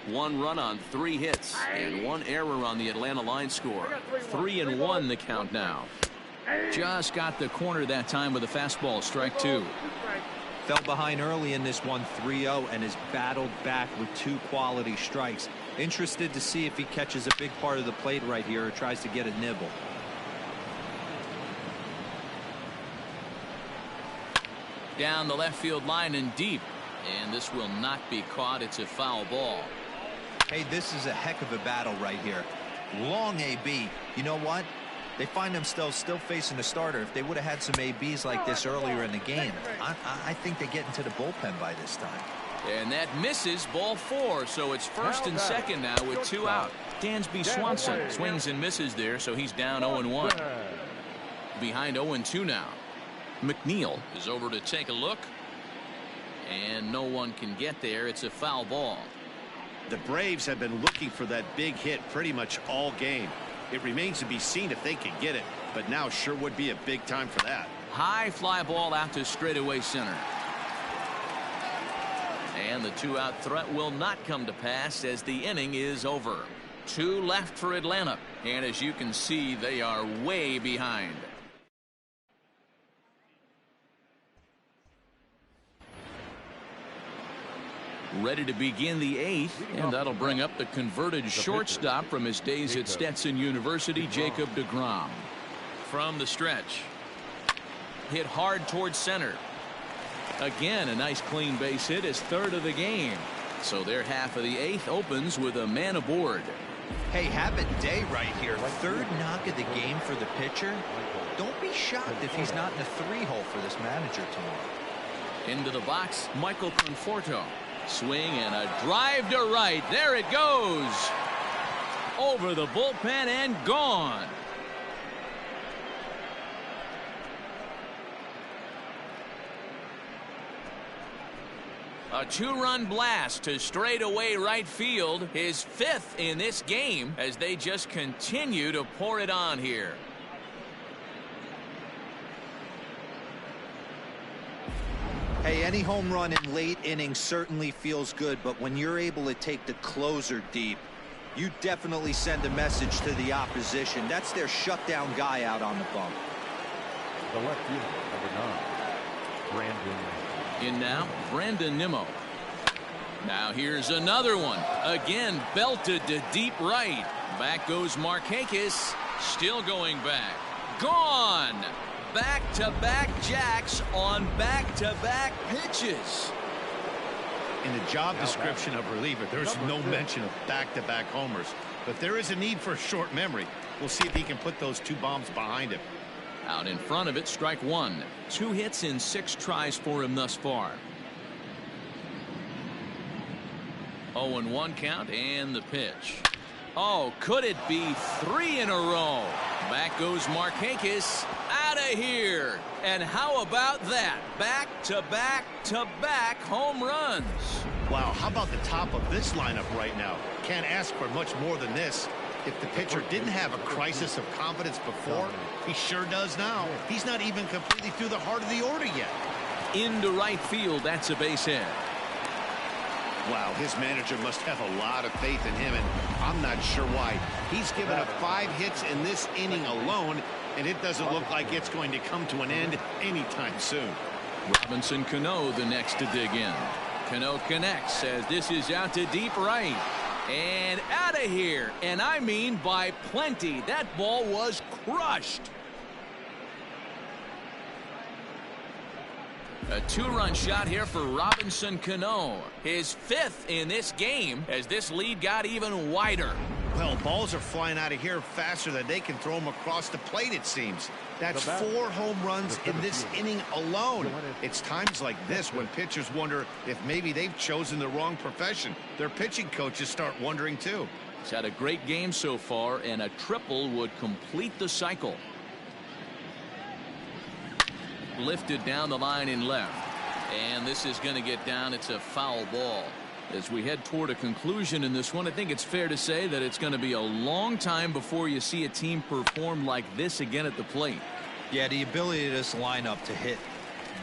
1 run on 3 hits and 1 error on the Atlanta line score. 3-1 the count now. Just got the corner that time with a fastball. Strike 2. Fell behind early in this one, 3-0, and has battled back with 2 quality strikes. Interested to see if he catches a big part of the plate right here or tries to get a nibble. Down the left field line and deep, and this will not be caught. It's a foul ball. Hey, this is a heck of a battle right here. Long AB. You know what? They find themselves still facing the starter. If they would have had some ABs like this earlier in the game, I think they get into the bullpen by this time. And that misses. Ball 4, so it's 1st and 2nd now with 2 out. Dansby Swanson swings and misses there, so he's down 0-1. Behind 0-2 now. McNeil is over to take a look, and no one can get there. It's a foul ball. The Braves have been looking for that big hit pretty much all game. It remains to be seen if they can get it, but now sure would be a big time for that. High fly ball out to straightaway center. And the 2-out threat will not come to pass as the inning is over. 2 left for Atlanta, and as you can see, they are way behind. Ready to begin the 8th, and that'll bring up the converted shortstop from his days at Stetson University, Jacob deGrom. From the stretch. Hit hard towards center. Again, a nice clean base hit, his 3rd of the game. So their half of the 8th opens with a man aboard. Hey, have a day right here. 3rd knock of the game for the pitcher. Don't be shocked if he's not in the 3-hole for this manager tomorrow. Into the box, Michael Conforto. Swing and a drive to right. There it goes. Over the bullpen and gone. A 2-run blast to straightaway right field. His 5th in this game as they just continue to pour it on here. Hey, any home run in late innings certainly feels good, but when you're able to take the closer deep, you definitely send a message to the opposition. That's their shutdown guy out on the bump. The left fielder, number 9, Brandon. In now, Brandon Nimmo. Now here's another one. Again, belted to deep right. Back goes Markakis. Still going back. Gone. Back-to-back jacks on back-to-back pitches. In the job description of reliever, there's no mention of back-to-back homers. But there is a need for short memory. We'll see if he can put those 2 bombs behind him. Out in front of it, strike 1. 2 hits in 6 tries for him thus far. 0-1 count and the pitch. Oh, could it be 3 in a row? Back goes Markakis. Out of here. And how about that? Back-to-back-to-back home runs. Wow, how about the top of this lineup right now? Can't ask for much more than this. If the pitcher didn't have a crisis of confidence before, he sure does now. He's not even completely through the heart of the order yet. Into right field, that's a base hit. Wow, his manager must have a lot of faith in him, and I'm not sure why. He's given up 5 hits in this inning alone, and it doesn't look like it's going to come to an end anytime soon. Robinson Cano the next to dig in. Cano connects as this is out to deep right. And out of here. And I mean by plenty. That ball was crushed. A 2-run shot here for Robinson Cano. His 5th in this game as this lead got even wider. Well, balls are flying out of here faster than they can throw them across the plate, it seems. That's 4 home runs in this inning alone. It's times like this when pitchers wonder if maybe they've chosen the wrong profession. Their pitching coaches start wondering too. He's had a great game so far, and a triple would complete the cycle. Lifted down the line in left, and this is going to get down. It's a foul ball. As we head toward a conclusion in this one, I think it's fair to say that it's going to be a long time before you see a team perform like this again at the plate. Yeah, the ability of this lineup to hit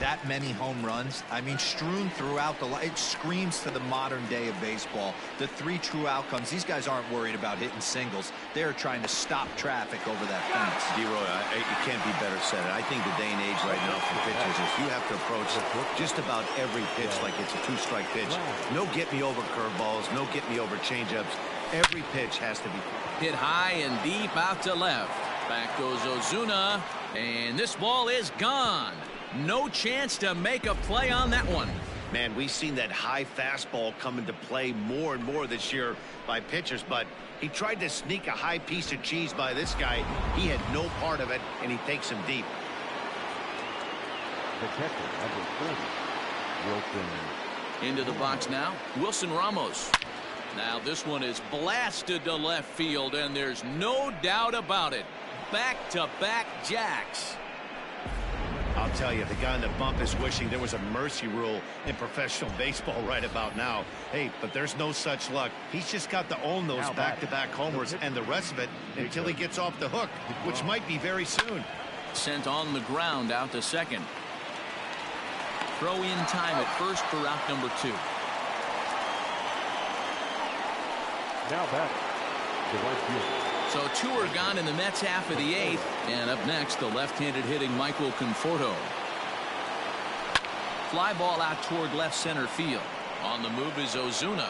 that many home runs, I mean, strewn throughout the line, it screams to the modern day of baseball. The 3 true outcomes. These guys aren't worried about hitting singles. They're trying to stop traffic over that fence. D-Roy, it can't be better said. I think the day and age right now for pitchers is you have to approach just about every pitch like it's a 2-strike pitch. No get-me-over curveballs, no get-me-over changeups. Every pitch has to be hit high and deep out to left. Back goes Ozuna, and this ball is gone. No chance to make a play on that one. Man, we've seen that high fastball come into play more and more this year by pitchers, but he tried to sneak a high piece of cheese by this guy. He had no part of it, and he takes him deep. The catcher, number 40, Wilson. Into the box now, Wilson Ramos. Now this one is blasted to left field, and there's no doubt about it. Back-to-back jacks. I'll tell you, the guy on the bump is wishing there was a mercy rule in professional baseball right about now. Hey, but there's no such luck. He's just got to own those back-to-back homers and the rest of it until he gets off the hook, which might be very soon. Sent on the ground out to second. Throw in time at first for out number 2. Now back to right field. So 2 are gone in the Mets half of the 8th. And up next, the left-handed hitting Michael Conforto. Fly ball out toward left center field. On the move is Ozuna.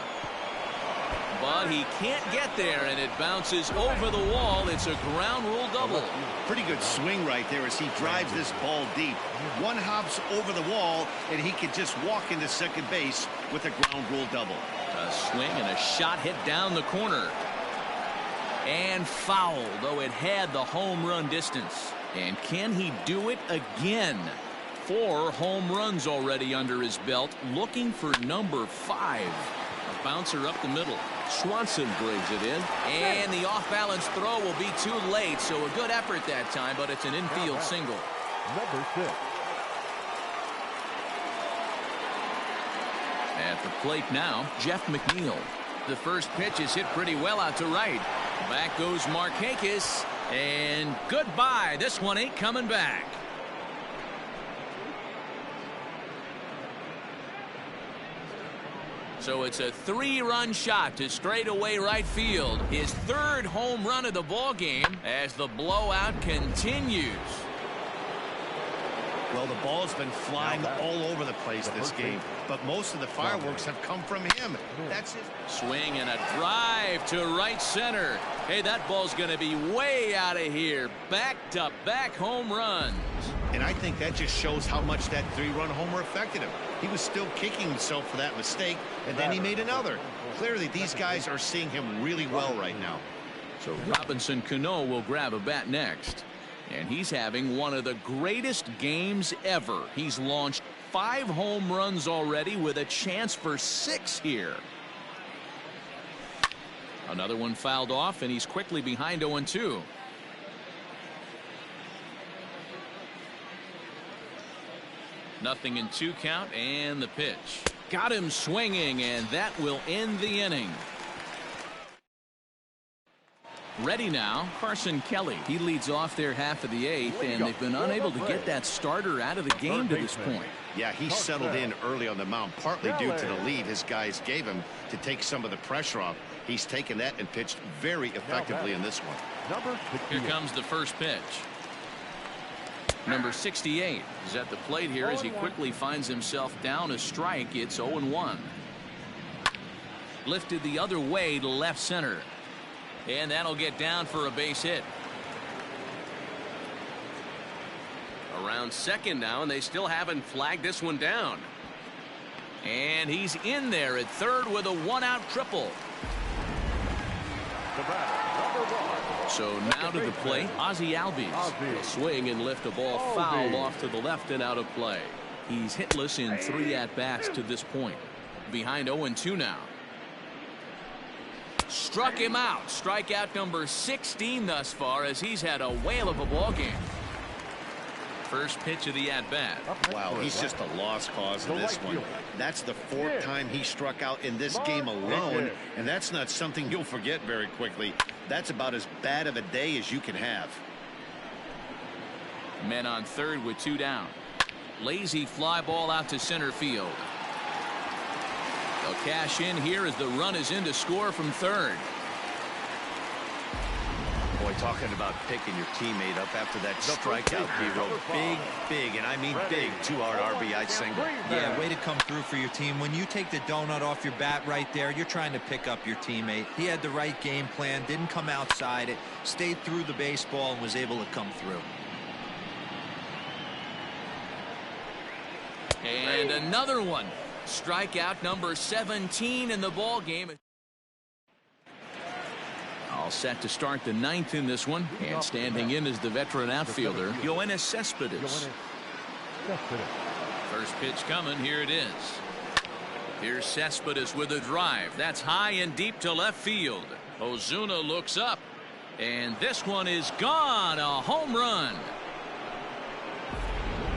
But he can't get there, and it bounces over the wall. It's a ground rule double. Pretty good swing right there as he drives this ball deep. One hops over the wall, and he can just walk into second base with a ground rule double. A swing and a shot hit down the corner. And foul, though it had the home run distance. And can he do it again? 4 home runs already under his belt, looking for number 5. A bouncer up the middle. Swanson brings it in, and the off-balance throw will be too late, so a good effort that time, but it's an infield single. Number 6. At the plate now, Jeff McNeil. The first pitch is hit pretty well out to right. Back goes Markakis, and goodbye. This one ain't coming back. So it's a 3-run shot to straightaway right field. His 3rd home run of the ball game as the blowout continues. Well, the ball's been flying all over the place this game, but most of the fireworks have come from him. That's his swing and a drive to right center. Hey, that ball's going to be way out of here. Back-to-back home runs. And I think that just shows how much that 3-run homer affected him. He was still kicking himself for that mistake, and then he made another. Clearly, these guys are seeing him really well right now. So Robinson Cano will grab a bat next. And he's having one of the greatest games ever. He's launched 5 home runs already with a chance for 6 here. Another one fouled off, and he's quickly behind 0-2. Nothing in 2 count, and the pitch. Got him swinging, and that will end the inning. Ready now, Carson Kelly. He leads off their half of the 8th, and they've been unable to get that starter out of the game to this point. Yeah, he settled in early on the mound, partly due to the lead his guys gave him to take some of the pressure off. He's taken that and pitched very effectively in this one. Here comes the first pitch. Number 68 is at the plate here as he quickly finds himself down a strike. It's 0-1. Lifted the other way to left center. And that'll get down for a base hit. Around second now, and they still haven't flagged this one down. And he's in there at third with a one-out triple. So now to the plate, Ozzie Albies. He'll swing and lift a ball foul off to the left and out of play. He's hitless in 3 at-bats to this point. Behind 0-2 now. Struck him out. Strikeout number 16 thus far as he's had a whale of a ball game. First pitch of the at-bat. Wow, he's just a lost cause in this one. That's the 4th time he struck out in this game alone, and that's not something you'll forget very quickly. That's about as bad of a day as you can have. Men on third with 2 down. Lazy fly ball out to center field. They'll cash in here as the run is in to score from third. Boy, talking about picking your teammate up after that strikeout, Hero. Big, and I mean big, 2-hard RBI single. Yeah, way to come through for your team. When you take the donut off your bat right there, you're trying to pick up your teammate. He had the right game plan, didn't come outside it, stayed through the baseball, and was able to come through. And another one. Strikeout number 17 in the ball game. All set to start the 9th in this one, and standing in is the veteran outfielder Yoenis Cespedes. First pitch coming. Here it is. Here's Cespedes with a drive that's high and deep to left field. Ozuna looks up, and this one is gone. A home run.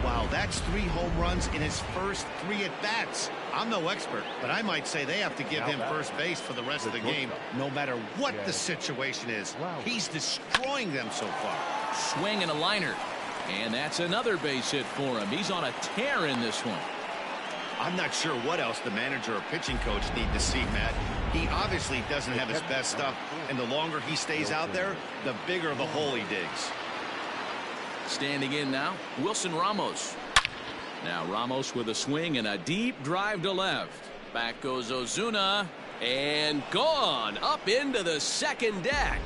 Wow, that's 3 home runs in his first 3 at-bats. I'm no expert, but I might say they have to give him first base for the rest of the game, no matter what the situation is. He's destroying them so far. Swing and a liner. And that's another base hit for him. He's on a tear in this one. I'm not sure what else the manager or pitching coach need to see, Matt. He obviously doesn't have his best stuff, and the longer he stays out there, the bigger the hole he digs. Standing in now, Wilson Ramos. Now Ramos with a swing and a deep drive to left. Back goes Ozuna, and gone up into the second deck.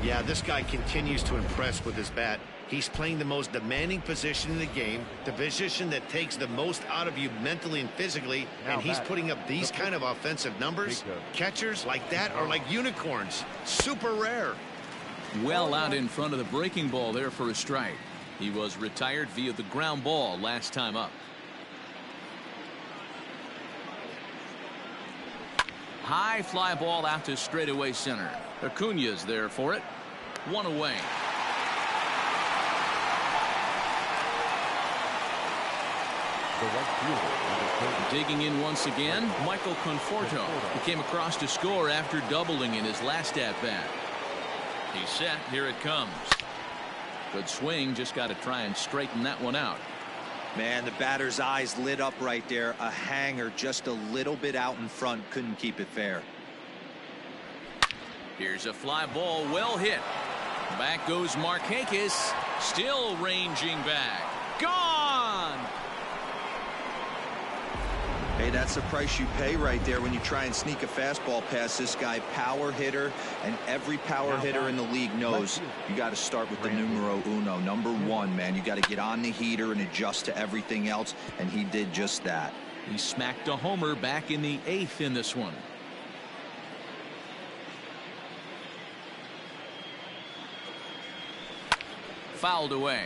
Yeah, this guy continues to impress with his bat. He's playing the most demanding position in the game, the position that takes the most out of you mentally and physically, and he's putting up these kind of offensive numbers. Catchers like that are like unicorns. Super rare. Well out in front of the breaking ball there for a strike. He was retired via the ground ball last time up. High fly ball out to straightaway center. Acuña's there for it. 1 away. Digging in once again, Michael Conforto, who came across to score after doubling in his last at-bat. He's set. Here it comes. Good swing. Just got to try and straighten that one out. Man, the batter's eyes lit up right there. A hanger just a little bit out in front. Couldn't keep it fair. Here's a fly ball, well hit. Back goes Markakis, still ranging back. Gone! Hey, that's the price you pay right there when you try and sneak a fastball past this guy. Power hitter, and every power hitter in the league knows you got to start with the numero uno, number 1, man. You got to get on the heater and adjust to everything else, and he did just that. He smacked a homer back in the 8th in this one. Fouled away.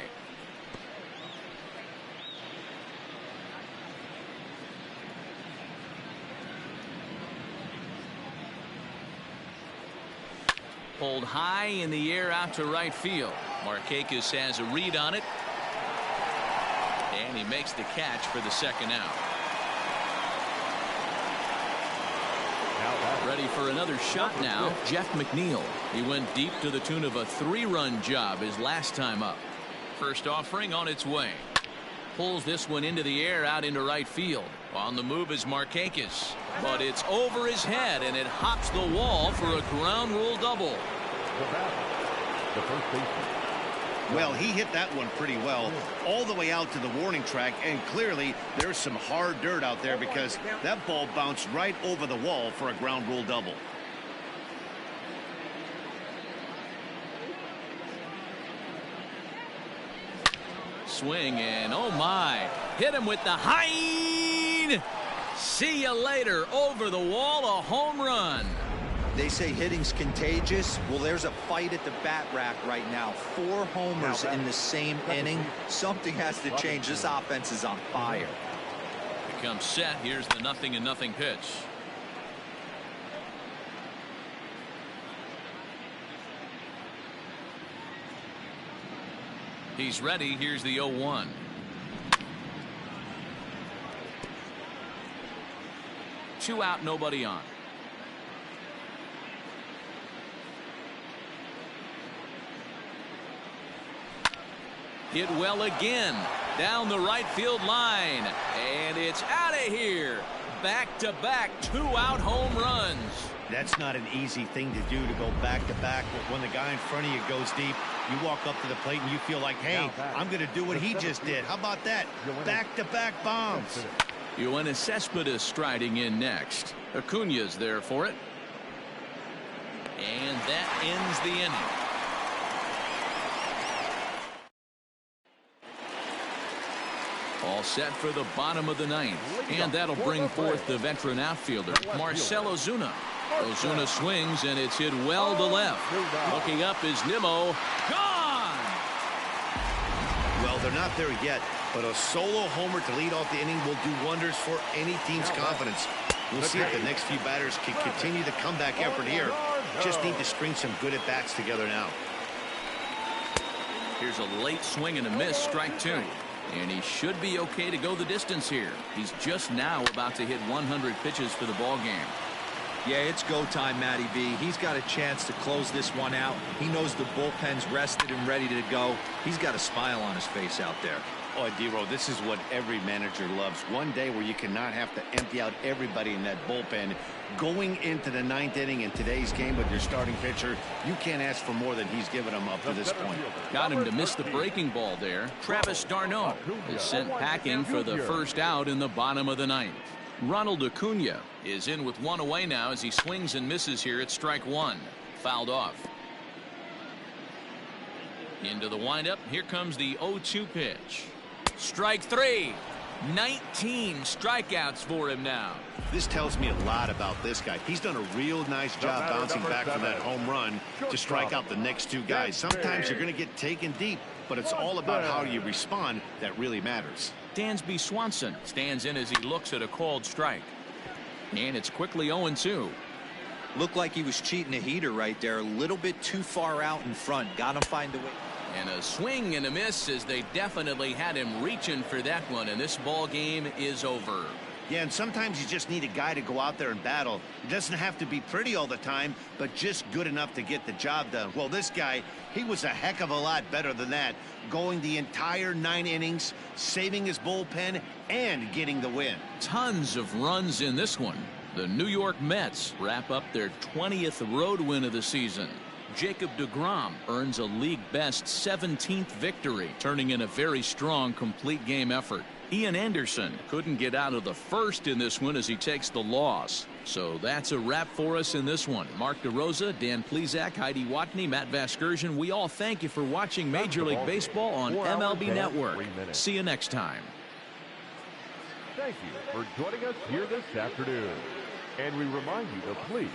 Pulled high in the air out to right field. Markakis has a read on it. And he makes the catch for the second out. Ready for another shot now, Jeff McNeil. He went deep to the tune of a 3-run job his last time up. First offering on its way. Pulls this one into the air out into right field. On the move is Markakis. But it's over his head and it hops the wall for a ground rule double. The first baseman. Well, he hit that one pretty well all the way out to the warning track, and clearly there's some hard dirt out there because that ball bounced right over the wall for a ground rule double. Swing and oh my, hit him with the high. See you later. Over the wall, a home run. They say hitting's contagious. Well, there's a fight at the bat rack right now. 4 homers in the same inning. Something has to change. This offense is on fire. Becomes set. Here's the 0-0 pitch. He's ready. Here's the 0-1. Two out, nobody on. Hit well again. Down the right field line. And it's out of here. Back-to-back 2-out home runs. That's not an easy thing to do, to go back-to-back. But when the guy in front of you goes deep, you walk up to the plate and you feel like, hey, I'm going to do what he just did. How about that? Back-to-back bombs. Yoenis Cespedes striding in next. Acuna's there for it. And that ends the inning. All set for the bottom of the 9th. And that'll bring forth the veteran outfielder, Marcell Ozuna. Ozuna swings, and it's hit well to left. Looking up is Nimmo. Gone! Well, they're not there yet, but a solo homer to lead off the inning will do wonders for any team's confidence. We'll see if the next few batters can continue the comeback effort here. Just need to string some good at-bats together now. Here's a late swing and a miss, strike 2. And he should be okay to go the distance here. He's just now about to hit 100 pitches for the ball game. Yeah, it's go time, Matty B. He's got a chance to close this one out. He knows the bullpen's rested and ready to go. He's got a smile on his face out there. Oh, D-Row, this is what every manager loves. One day where you cannot have to empty out everybody in that bullpen. Going into the 9th inning in today's game with your starting pitcher, you can't ask for more than he's given them up to this point. Got him to miss the breaking ball there. Travis d'Arnaud is sent packing for the first out in the bottom of the 9th. Ronald Acuna is in with 1 away now as he swings and misses here at strike 1. Fouled off. Into the windup. Here comes the 0-2 pitch. Strike 3. 19 strikeouts for him now. This tells me a lot about this guy. He's done a real nice job bouncing back from that home run to strike out the next 2 guys. Sometimes you're going to get taken deep, but it's all about how you respond that really matters. Dansby Swanson stands in as he looks at a called strike. And it's quickly 0-2. Looked like he was cheating a heater right there. A little bit too far out in front. Got to find a way. And a swing and a miss as they definitely had him reaching for that one. And this ball game is over. Yeah, and sometimes you just need a guy to go out there and battle. It doesn't have to be pretty all the time, but just good enough to get the job done. Well, this guy, he was a heck of a lot better than that. Going the entire 9 innings, saving his bullpen, and getting the win. Tons of runs in this one. The New York Mets wrap up their 20th road win of the season. Jacob deGrom earns a league-best 17th victory, turning in a very strong complete game effort. Ian Anderson couldn't get out of the first in this one as he takes the loss. So that's a wrap for us in this one. Mark DeRosa, Dan Plesac, Heidi Watney, Matt Vasgersian, we all thank you for watching Major League Baseball on MLB Network. See you next time. Thank you for joining us here this afternoon. And we remind you to please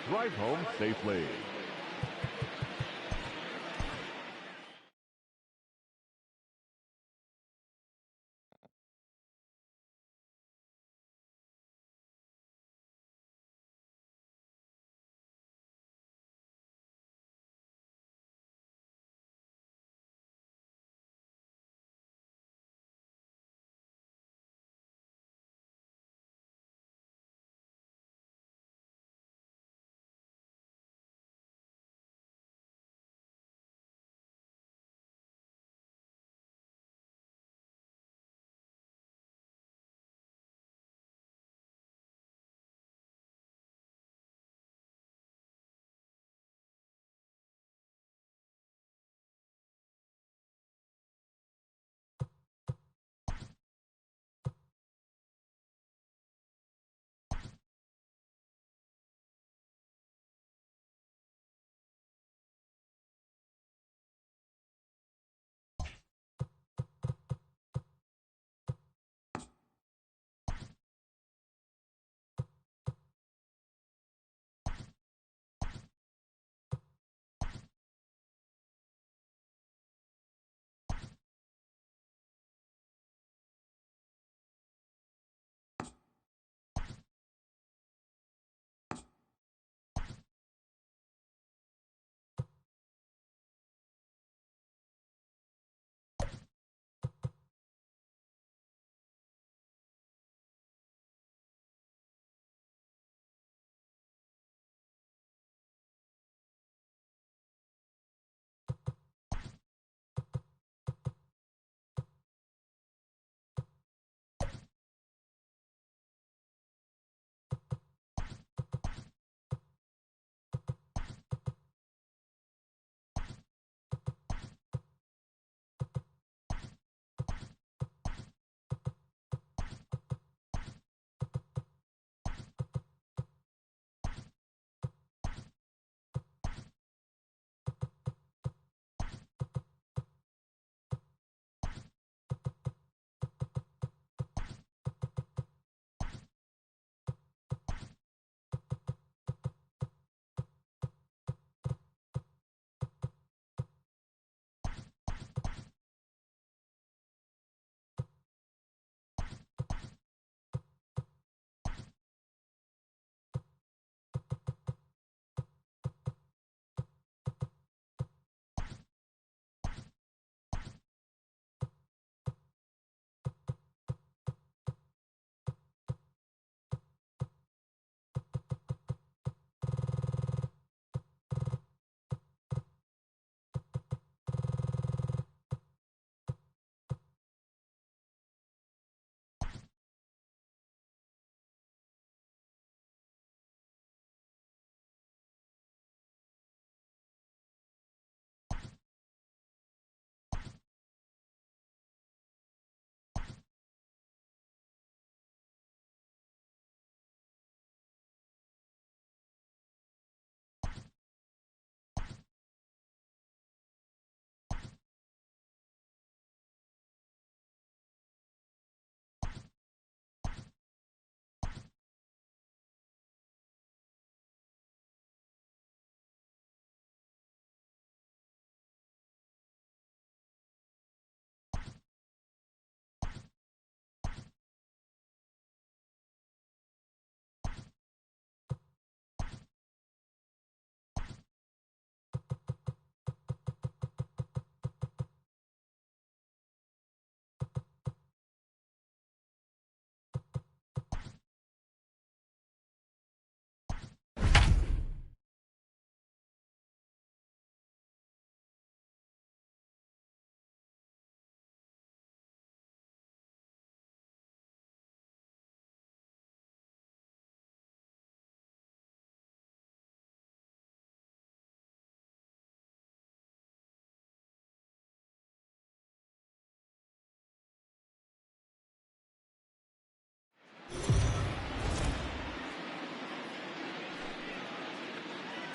drive home safely.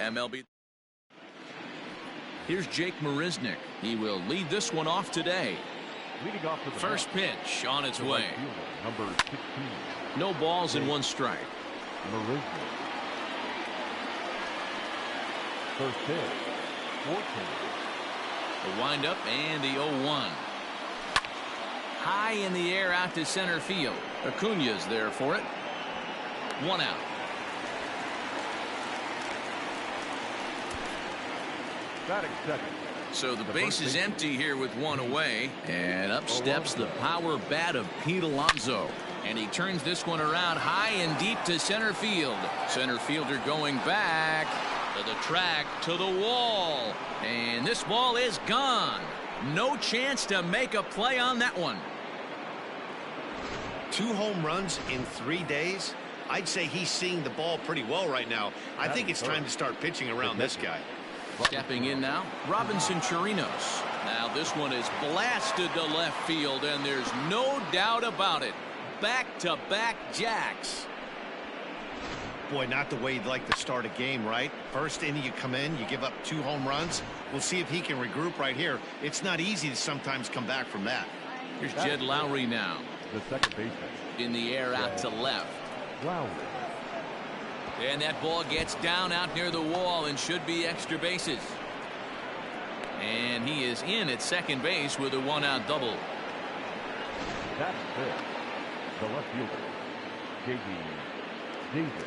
MLB. Here's Jake Marisnick. He will lead this one off today. Leading off for the First pitch on its right way. fielder, number 16. No balls and 1 strike. Marisnick. First pitch, 14. The windup and the 0-1. High in the air out to center field. Acuna's there for it. 1 out. Batting second. So the base is empty here with 1 away. And up steps the power bat of Pete Alonso. And he turns this one around high and deep to center field. Center fielder going back to the track, to the wall. And this ball is gone. No chance to make a play on that one. 2 home runs in 3 days. I'd say he's seeing the ball pretty well right now. I think it's time to start pitching around this guy. Stepping in now, Robinson Chirinos. Now this one is blasted to left field, and there's no doubt about it. Back-to-back jacks. Boy, not the way you'd like to start a game, right? First inning, you come in, you give up 2 home runs. We'll see if he can regroup right here. It's not easy to sometimes come back from that. Here's Jed Lowry now. The second baseman. In the air out to left. Lowry. And that ball gets down out near the wall and should be extra bases. And he is in at second base with a 1-out double. That's it. The left fielder, J.D. Davis.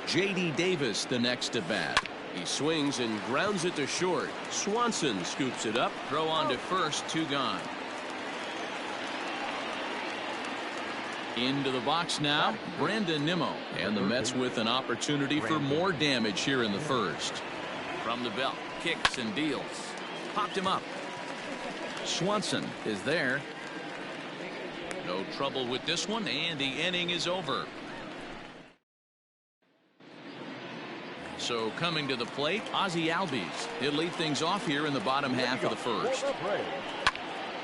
J.D. Davis the next to bat. He swings and grounds it to short. Swanson scoops it up. Throw on to first, 2 gone. Into the box now, Brandon Nimmo. And the Mets with an opportunity for more damage here in the first. From the belt, kicks and deals. Popped him up. Swanson is there. No trouble with this one, and the inning is over. So coming to the plate, Ozzie Albies. He'll lead things off here in the bottom half of the first.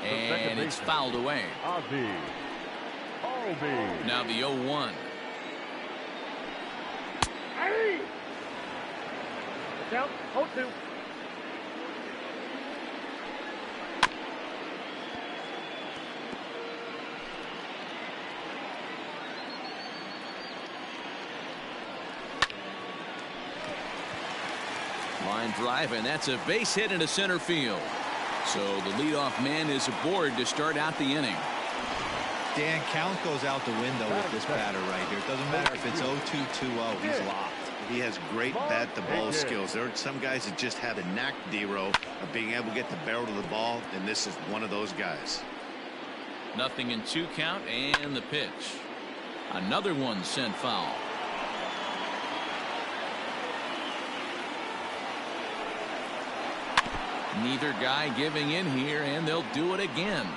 And it's fouled away. Now the 0-1. Down, 0-2. Line drive, and that's a base hit into center field. So the leadoff man is aboard to start out the inning. Dan, count goes out the window with this batter right here. It doesn't matter if it's 0-2, 2-0. He's locked. He has great bat-to-ball skills. There are some guys that just have a knack, D-Row, of being able to get the barrel to the ball, and this is one of those guys. Nothing in 2 count, and the pitch. Another one sent foul. Neither guy giving in here, and they'll do it again.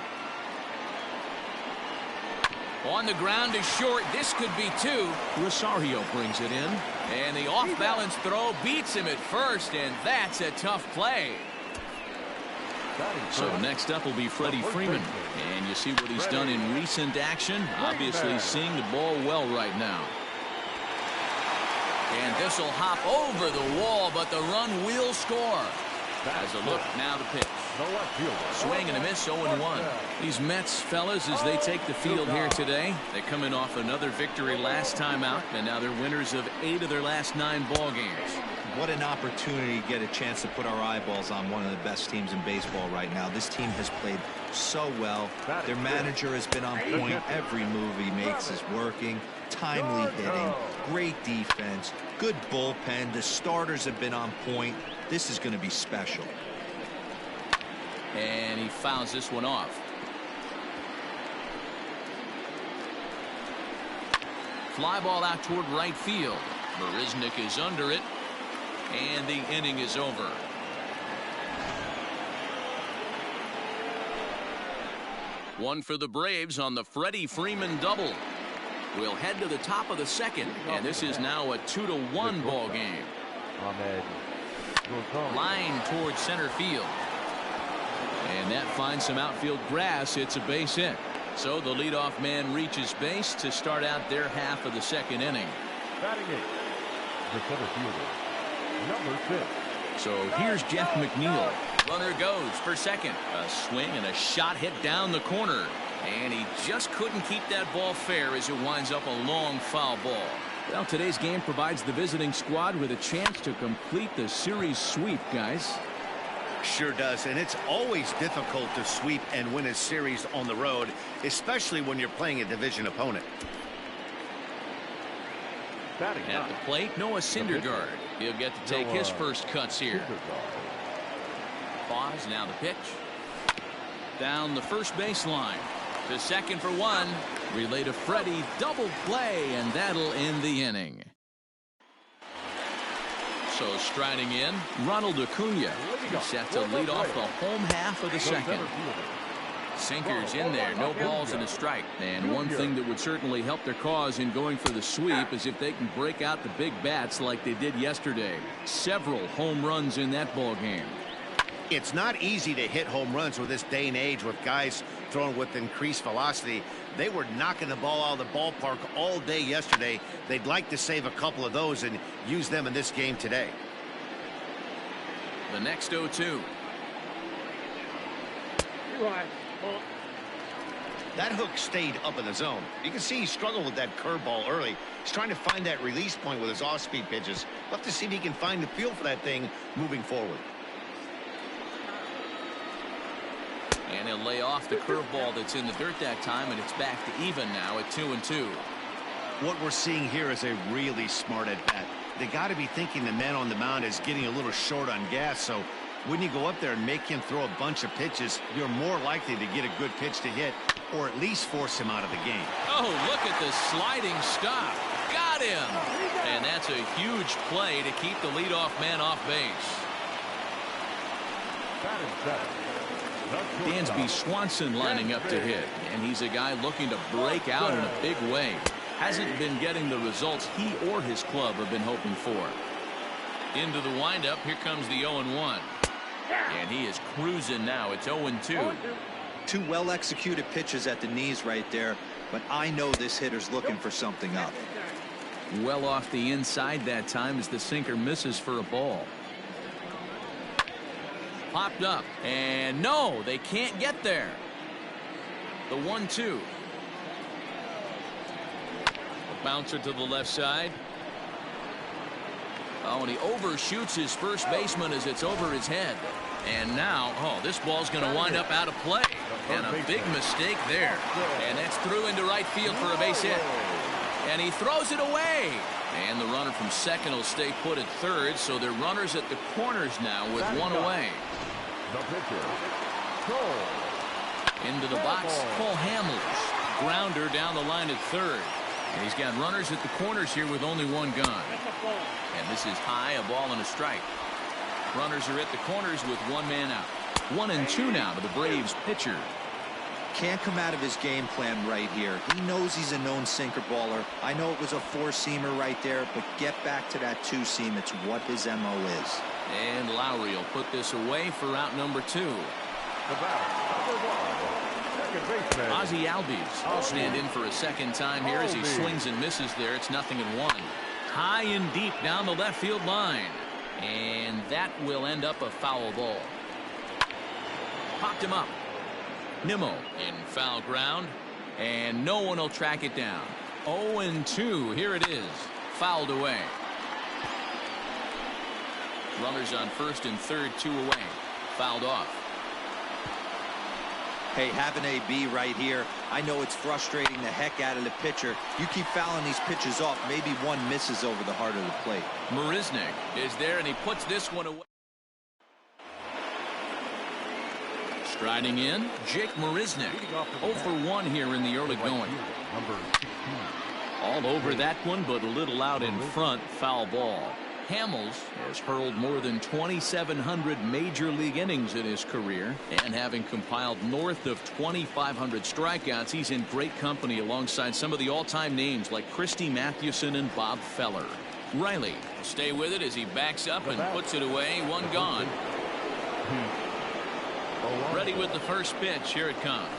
On the ground to short. This could be 2. Rosario brings it in. And the off-balance throw beats him at first, and that's a tough play. So next up will be Freddie Freeman. And you see what he's done in recent action. Obviously seeing the ball well right now. And this will hop over the wall, but the run will score. As a look, now the pitch. Swing and a miss, 0-1. These Mets, fellas, as they take the field here today, they're coming off another victory last time out, and now they're winners of 8 of their last 9 ball games. What an opportunity to get a chance to put our eyeballs on one of the best teams in baseball right now. This team has played so well. Their manager has been on point. Every move he makes is working. Timely hitting, great defense, good bullpen. The starters have been on point. This is going to be special. And he fouls this one off. Fly ball out toward right field. Marisnick is under it. And the inning is over. One for the Braves on the Freddie Freeman double. We'll head to the top of the second, and this is now a 2-1 ball game. Line towards center field. And that finds some outfield grass. It's a base hit. So the leadoff man reaches base to start out their half of the second inning. Batting 8, the center fielder, number 6. So here's Jeff McNeil. Runner goes for second. A swing and a shot hit down the corner. And he just couldn't keep that ball fair as it winds up a long foul ball. Well, today's game provides the visiting squad with a chance to complete the series sweep, guys. Sure does, and it's always difficult to sweep and win a series on the road, especially when you're playing a division opponent. At the plate, Noah Syndergaard. He'll get to take his first cuts here. Pause, now the pitch. Down the first baseline. To second for one. Relay to Freddie. Double play, and that'll end the inning. So striding in, Ronald Acuna. He's set to lead off the home half of the second. Sinkers in there, no balls and a strike. And one thing that would certainly help their cause in going for the sweep is if they can break out the big bats like they did yesterday. Several home runs in that ball game. It's not easy to hit home runs with this day and age with guys throwing with increased velocity. They were knocking the ball out of the ballpark all day yesterday. They'd like to save a couple of those and use them in this game today. The next 0-2. That hook stayed up in the zone. You can see he struggled with that curveball early. He's trying to find that release point with his off-speed pitches. We'll have to see if he can find the feel for that thing moving forward. And he'll lay off the curveball that's in the dirt that time, and it's back to even now at 2-2. What we're seeing here is a really smart at-bat. They got to be thinking the man on the mound is getting a little short on gas, so when you go up there and make him throw a bunch of pitches, you're more likely to get a good pitch to hit or at least force him out of the game. Oh, look at the sliding stop. Got him. And that's a huge play to keep the leadoff man off base. Dansby Swanson lining up to hit, and he's a guy looking to break out in a big way. Hasn't been getting the results he or his club have been hoping for. Into the windup, here comes the 0-1. And he is cruising now. It's 0-2. Two well-executed pitches at the knees right there, but I know this hitter's looking for something up. Well off the inside that time as the sinker misses for a ball. Popped up, and no, they can't get there. The 1-2. A bouncer to the left side. Oh, and he overshoots his first baseman as it's over his head. And now, oh, this ball's going to wind up out of play. And a big mistake there. And that's through into right field for a base hit. And he throws it away. And the runner from second will stay put at third, so they're runners at the corners now with one away. Into the box, Cole Hamels. Grounder down the line at third. And he's got runners at the corners here with only one gone. And this is high, a ball and a strike. Runners are at the corners with one man out. 1-2 now to the Braves pitcher. Can't come out of his game plan right here. He knows he's a known sinker baller. I know it was a four-seamer right there, but get back to that two-seam. It's what his MO is. And Lowry will put this away for out number 2. Ozzie Albies will stand in for a second time here as he swings and misses there. It's 0-1. High and deep down the left field line. And that will end up a foul ball. Popped him up. Nimmo in foul ground. And no one will track it down. 0-2. Here it is. Fouled away. Runners on first and third, 2 away. Fouled off. Hey, have an AB right here. I know it's frustrating the heck out of the pitcher. You keep fouling these pitches off, maybe one misses over the heart of the plate. Marisnick is there, and he puts this one away. Striding in, Jake Marisnick. 0 for 1 here in the early going. All over that one, but a little out in front. Foul ball. Hamels has hurled more than 2,700 major league innings in his career, and having compiled north of 2,500 strikeouts, he's in great company alongside some of the all-time names like Christy Mathewson and Bob Feller. Riley will stay with it as he backs up and puts it away. One gone. Ready with the first pitch. Here it comes.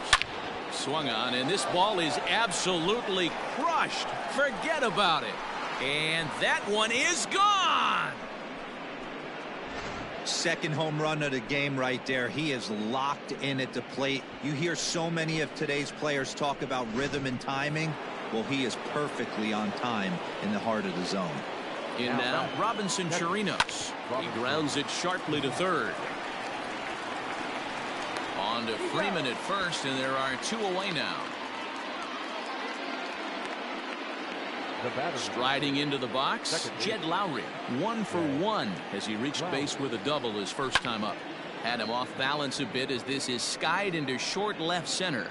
Swung on, and this ball is absolutely crushed. Forget about it. And that one is gone. Second home run of the game right there. He is locked in at the plate. You hear so many of today's players talk about rhythm and timing. Well, he is perfectly on time in the heart of the zone. In now, Robinson Chirinos. He grounds it sharply to third. On to Freeman at first, and there are 2 away now. Striding into the box, Jed Lowry, 1 for 1 as he reached base with a double his first time up. Had him off balance a bit as this is skied into short left center.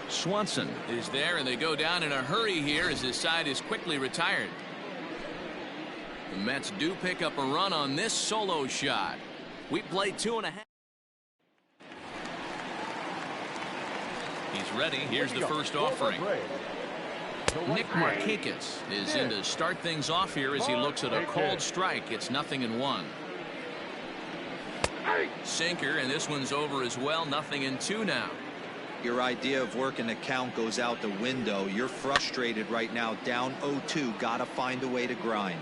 Swanson is there, and they go down in a hurry here as his side is quickly retired. The Mets do pick up a run on this solo shot. We play 2.5. He's ready. Here's the first offering. Nick Markakis is in to start things off here as he looks at a called strike. It's 0-1. Sinker, and this one's over as well. 0-2 now. Your idea of working the count goes out the window. You're frustrated right now, down 0-2. Gotta find a way to grind.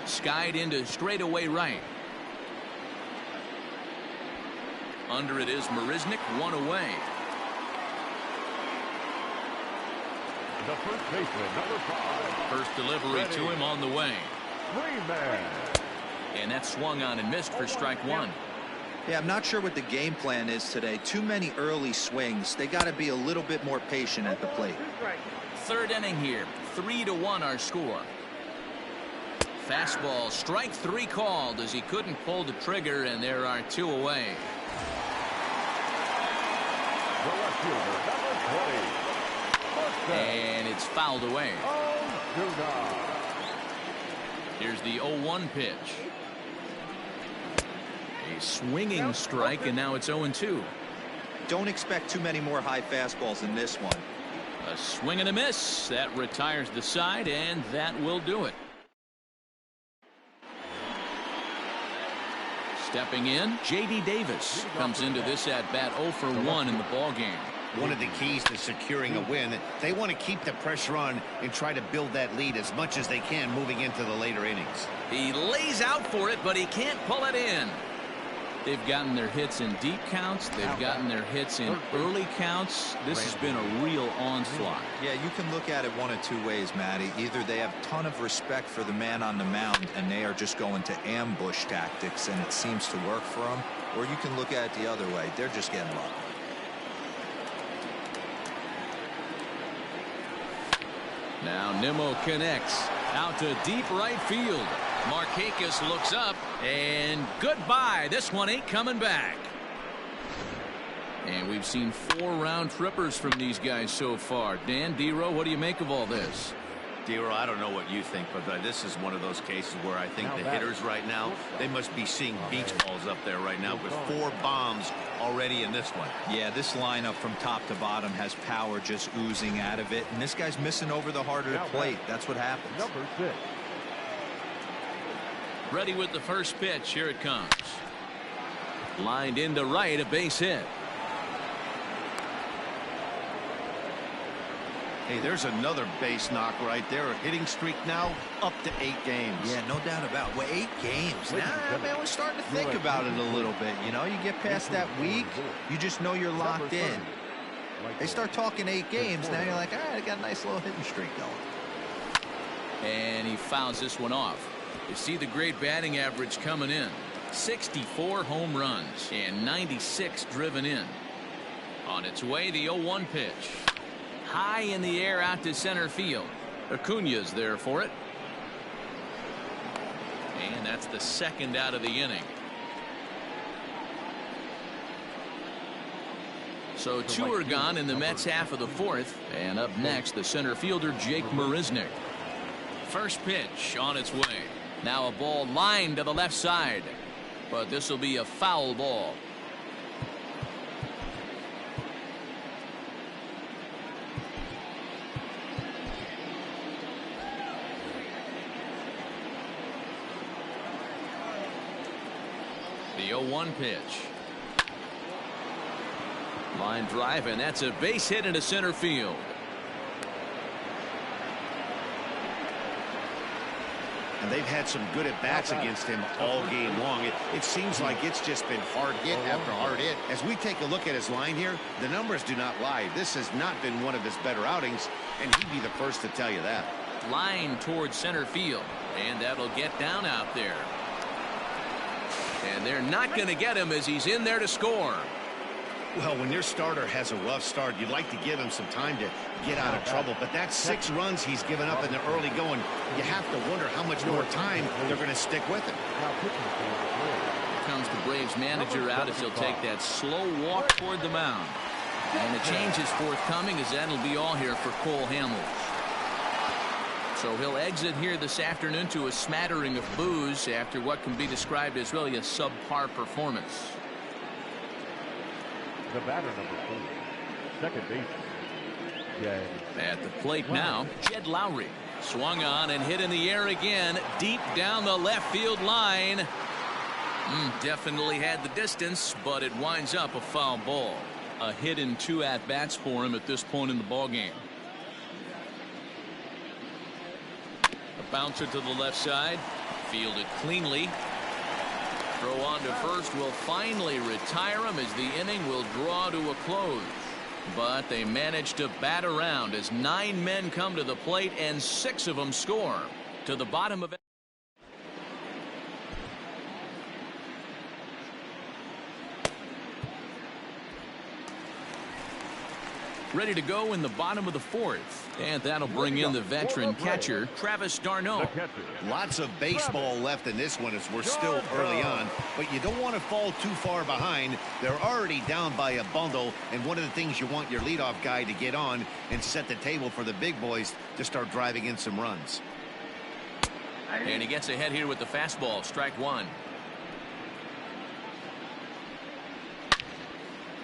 Skied into straightaway right. Under it is Marisnick, 1 away. The first baseman, number 5. First delivery to him on the way. Freeman. And that swung on and missed for strike 1. Yeah, I'm not sure what the game plan is today. Too many early swings. They got to be a little bit more patient at the plate. Third inning here. 3-1 our score. Fastball, strike 3 called as he couldn't pull the trigger, and there are 2 away. The left fielder, number 20. And it's fouled away. Here's the 0-1 pitch. A swinging strike, and now it's 0-2. Don't expect too many more high fastballs in this one. A swing and a miss. That retires the side, and that will do it. Stepping in, J.D. Davis comes into this at-bat 0 for 1 in the ballgame. One of the keys to securing a win, they want to keep the pressure on and try to build that lead as much as they can moving into the later innings. He lays out for it, but he can't pull it in. They've gotten their hits in deep counts. They've gotten their hits in early counts. This has been a real onslaught. Yeah, you can look at it one of 2 ways, Matty. Either they have a ton of respect for the man on the mound and they are just going to ambush tactics and it seems to work for them, or you can look at it the other way. They're just getting lucky. Now Nimmo connects out to deep right field. Markakis looks up, and goodbye. This one ain't coming back. And we've seen 4 round trippers from these guys so far. Dan, D-Row, what do you make of all this? D-Row, I don't know what you think, but this is one of those cases where I think the hitters right now, they must be seeing beach balls up there right now with 4 bombs already in this one. Yeah, this lineup from top to bottom has power just oozing out of it, and this guy's missing over the heart of the plate. That's what happens. Number 6. Ready with the first pitch. Here it comes. Lined into right, a base hit. Hey, there's another base knock right there. A hitting streak now up to 8 games. Yeah, no doubt about it. Well, 8 games. Now, man, we're starting to think about it a little bit. You know, you get past that week, you just know you're locked in. They start talking 8 games, now you're like, all right, I got a nice little hitting streak going. And he fouls this one off. You see the great batting average coming in. 64 home runs and 96 driven in. On its way, the 0-1 pitch. High in the air out to center field. Acuna's there for it. And that's the second out of the inning. So 2 are gone in the Mets half of the 4th. And up next, the center fielder, Jake Marisnick. First pitch on its way. Now a ball lined to the left side. But this will be a foul ball. The 0-1 pitch. Line drive, and that's a base hit into center field. and they've had some good at-bats against him all game long. It seems like it's just been hard hit after hard hit. As we take a look at his line here, the numbers do not lie. This has not been one of his better outings, and he'd be the first to tell you that. Line towards center field, and that'll get down out there. And they're not going to get him as he's in there to score. Well, when your starter has a rough start, you'd like to give him some time to get out of trouble. But that's 6 runs he's given up in the early going. You have to wonder how much more time they're going to stick with him. Here comes the Braves manager out as he'll take that slow walk toward the mound. And a change is forthcoming as that'll be all here for Cole Hamels. So he'll exit here this afternoon to a smattering of boos after what can be described as really a subpar performance. The batter, number 4, second baseman, Jed. At the plate now, Jed Lowry. Swung on and hit in the air again, deep down the left field line. Definitely had the distance, but it winds up a foul ball. A hit in 2 at-bats for him at this point in the ballgame. A bouncer to the left side, fielded cleanly. Throw on to first will finally retire him as the inning will draw to a close. But they manage to bat around as 9 men come to the plate and 6 of them score. To the bottom of it. Ready to go in the bottom of the 4th. And that'll bring in the veteran catcher, Travis d'Arnaud. Lots of baseball left in this one as we're still early on. But you don't want to fall too far behind. They're already down by a bundle. And one of the things you want your leadoff guy to get on and set the table for the big boys to start driving in some runs. And he gets ahead here with the fastball. Strike 1.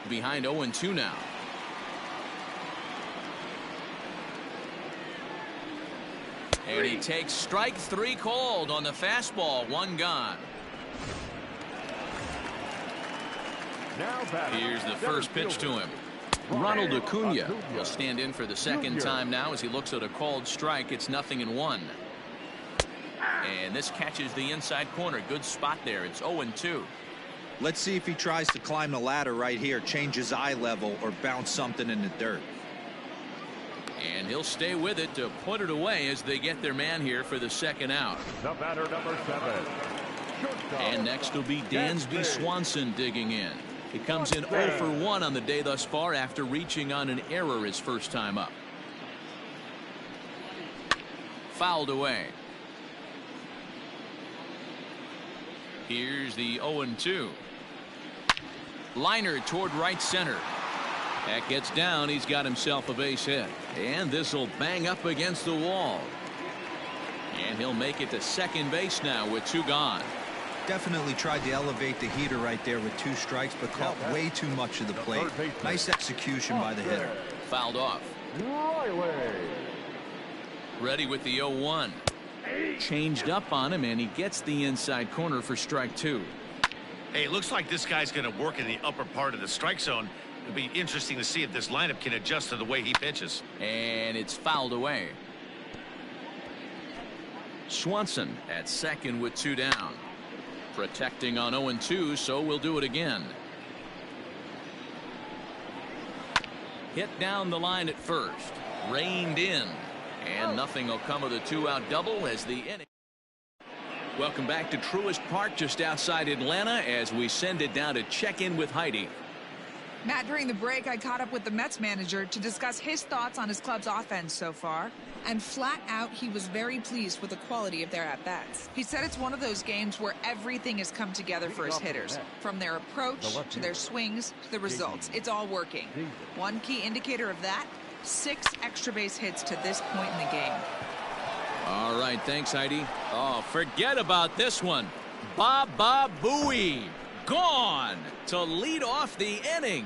Behind 0-2 now. And he takes strike 3 called on the fastball. 1 gone. Here's the first pitch to him. Ronald Acuna will stand in for the second time now as he looks at a called strike. It's 0-1. And this catches the inside corner. Good spot there. It's 0-2. Let's see if he tries to climb the ladder right here, change his eye level, or bounce something in the dirt. And he'll stay with it to put it away as they get their man here for the second out. The batter, number 7. And next will be Dansby Swanson digging in. He comes in 0 for 1 on the day thus far after reaching on an error his first time up. Fouled away. Here's the 0-2. Liner toward right center. That gets down. He's got himself a base hit. And this will bang up against the wall. And he'll make it to second base now with 2 gone. Definitely tried to elevate the heater right there with 2 strikes, but caught way too much of the plate. Nice execution by the hitter. Fouled off. Ready with the 0-1. Changed up on him, and he gets the inside corner for strike 2. Hey, it looks like this guy's going to work in the upper part of the strike zone. It'll be interesting to see if this lineup can adjust to the way he pitches. And it's fouled away. Swanson at second with 2 down. Protecting on 0-2, so we'll do it again. Hit down the line at first. Reined in. And nothing will come of the 2-out double as the inning. Welcome back to Truist Park just outside Atlanta as we send it down to check in with Heidi. Matt, during the break, I caught up with the Mets manager to discuss his thoughts on his club's offense so far. And flat out, he was very pleased with the quality of their at-bats. He said it's one of those games where everything has come together for his hitters. From their approach to their swings to the results. It's all working. One key indicator of that, 6 extra base hits to this point in the game. All right, thanks, Heidi. Oh, forget about this one. Baba Booey. Gone to lead off the inning.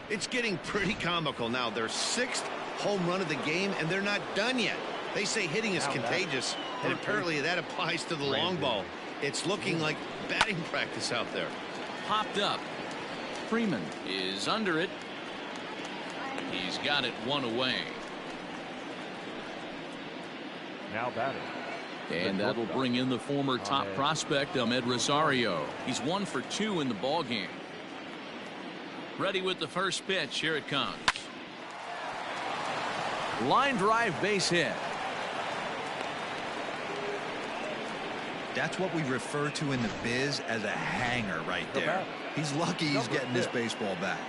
It's getting pretty comical now. Their 6th home run of the game, and they're not done yet. They say hitting is contagious, and apparently that applies to the long ball. It's looking like batting practice out there. Popped up. Freeman is under it. He's got it 1 away. Now batting, And that'll bring in the former top prospect, Ahmed Rosario. He's 1 for 2 in the ball game. Ready with the first pitch. Here it comes. Line drive, base hit. That's what we refer to in the biz as a hanger right there. He's lucky he's getting this baseball back.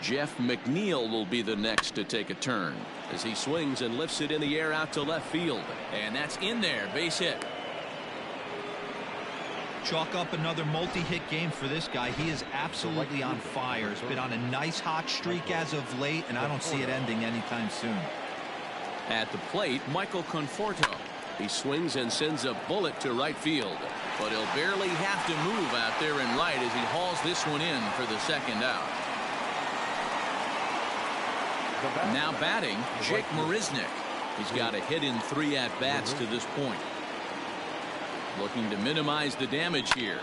Jeff McNeil will be the next to take a turn as he swings and lifts it in the air out to left field. And that's in there. Base hit. Chalk up another multi-hit game for this guy. He is absolutely on fire. He's been on a nice hot streak as of late, and I don't see it ending anytime soon. At the plate, Michael Conforto. He swings and sends a bullet to right field. But he'll barely have to move out there in right as he hauls this one in for the second out. Now batting, Jake Marisnick. He's got a hit in 3 at-bats to this point. Looking to minimize the damage here.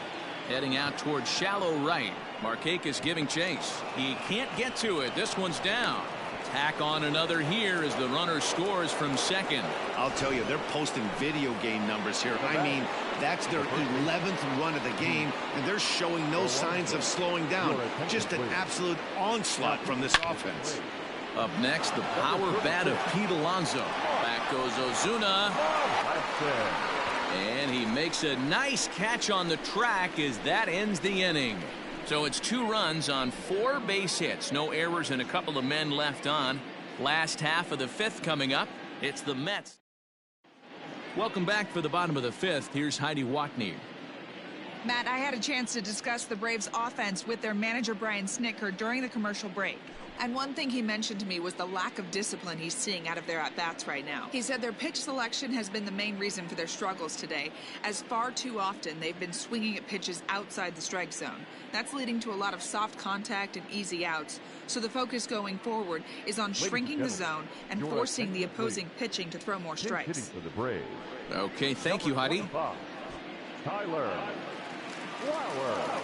Heading out towards shallow right. Markakis giving chase. He can't get to it. This one's down. Tack on another here as the runner scores from second. I'll tell you, they're posting video game numbers here. I mean, that's their 11th run of the game, and they're showing no signs of slowing down. Just an absolute onslaught from this offense. Up next, the power bat of Pete Alonso. Back goes Ozuna. And he makes a nice catch on the track as that ends the inning. So it's 2 runs on 4 base hits. No errors and a couple of men left on. Last half of the 5th coming up. It's the Mets. Welcome back for the bottom of the 5th. Here's Heidi Watney. Matt, I had a chance to discuss the Braves offense with their manager Brian Snitker during the commercial break. And one thing he mentioned to me was the lack of discipline he's seeing out of their at-bats right now. He said their pitch selection has been the main reason for their struggles today, as far too often they've been swinging at pitches outside the strike zone. That's leading to a lot of soft contact and easy outs. So the focus going forward is on shrinking the zone and forcing the opposing pitching to throw more strikes. Okay, thank you, Heidi. Tyler Lauer.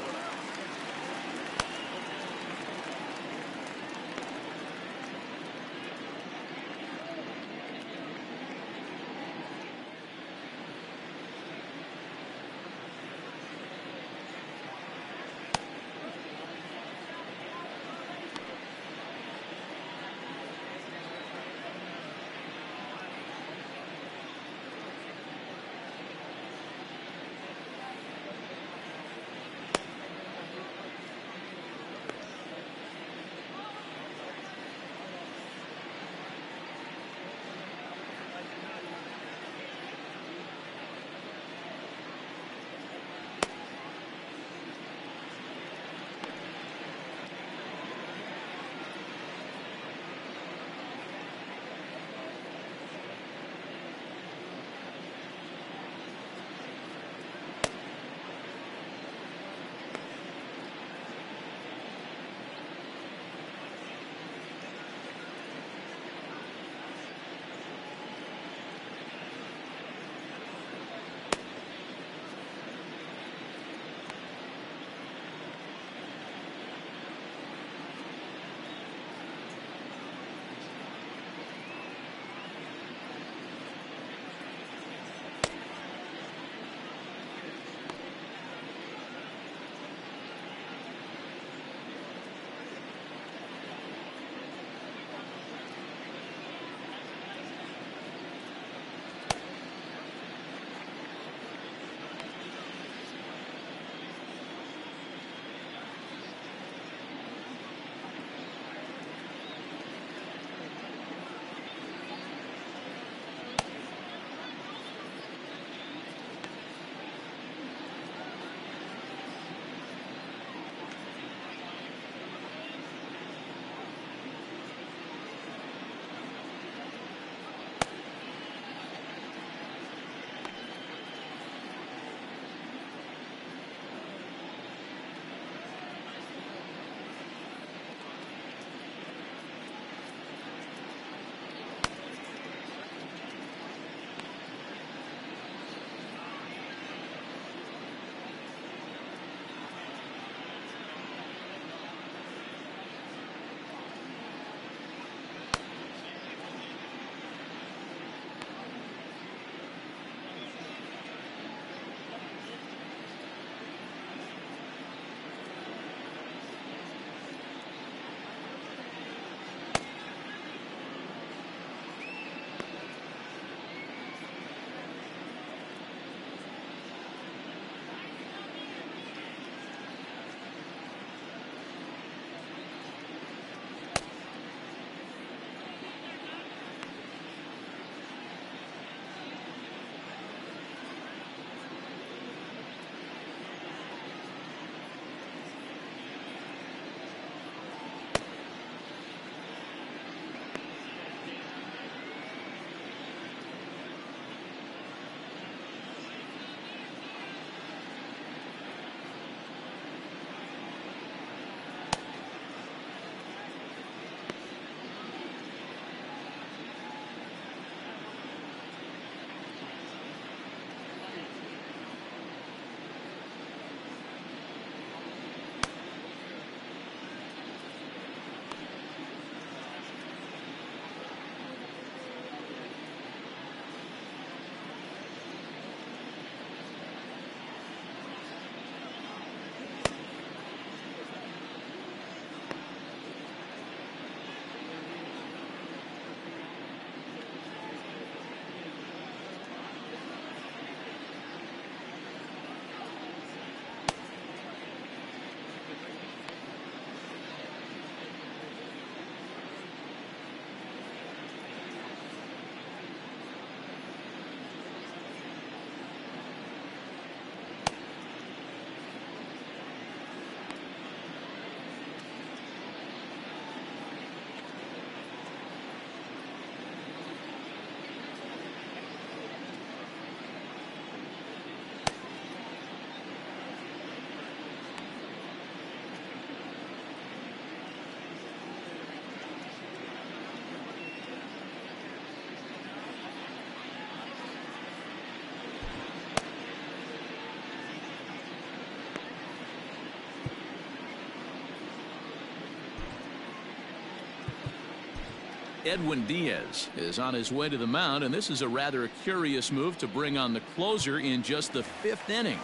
Edwin Diaz is on his way to the mound, and this is a rather curious move to bring on the closer in just the 5th inning.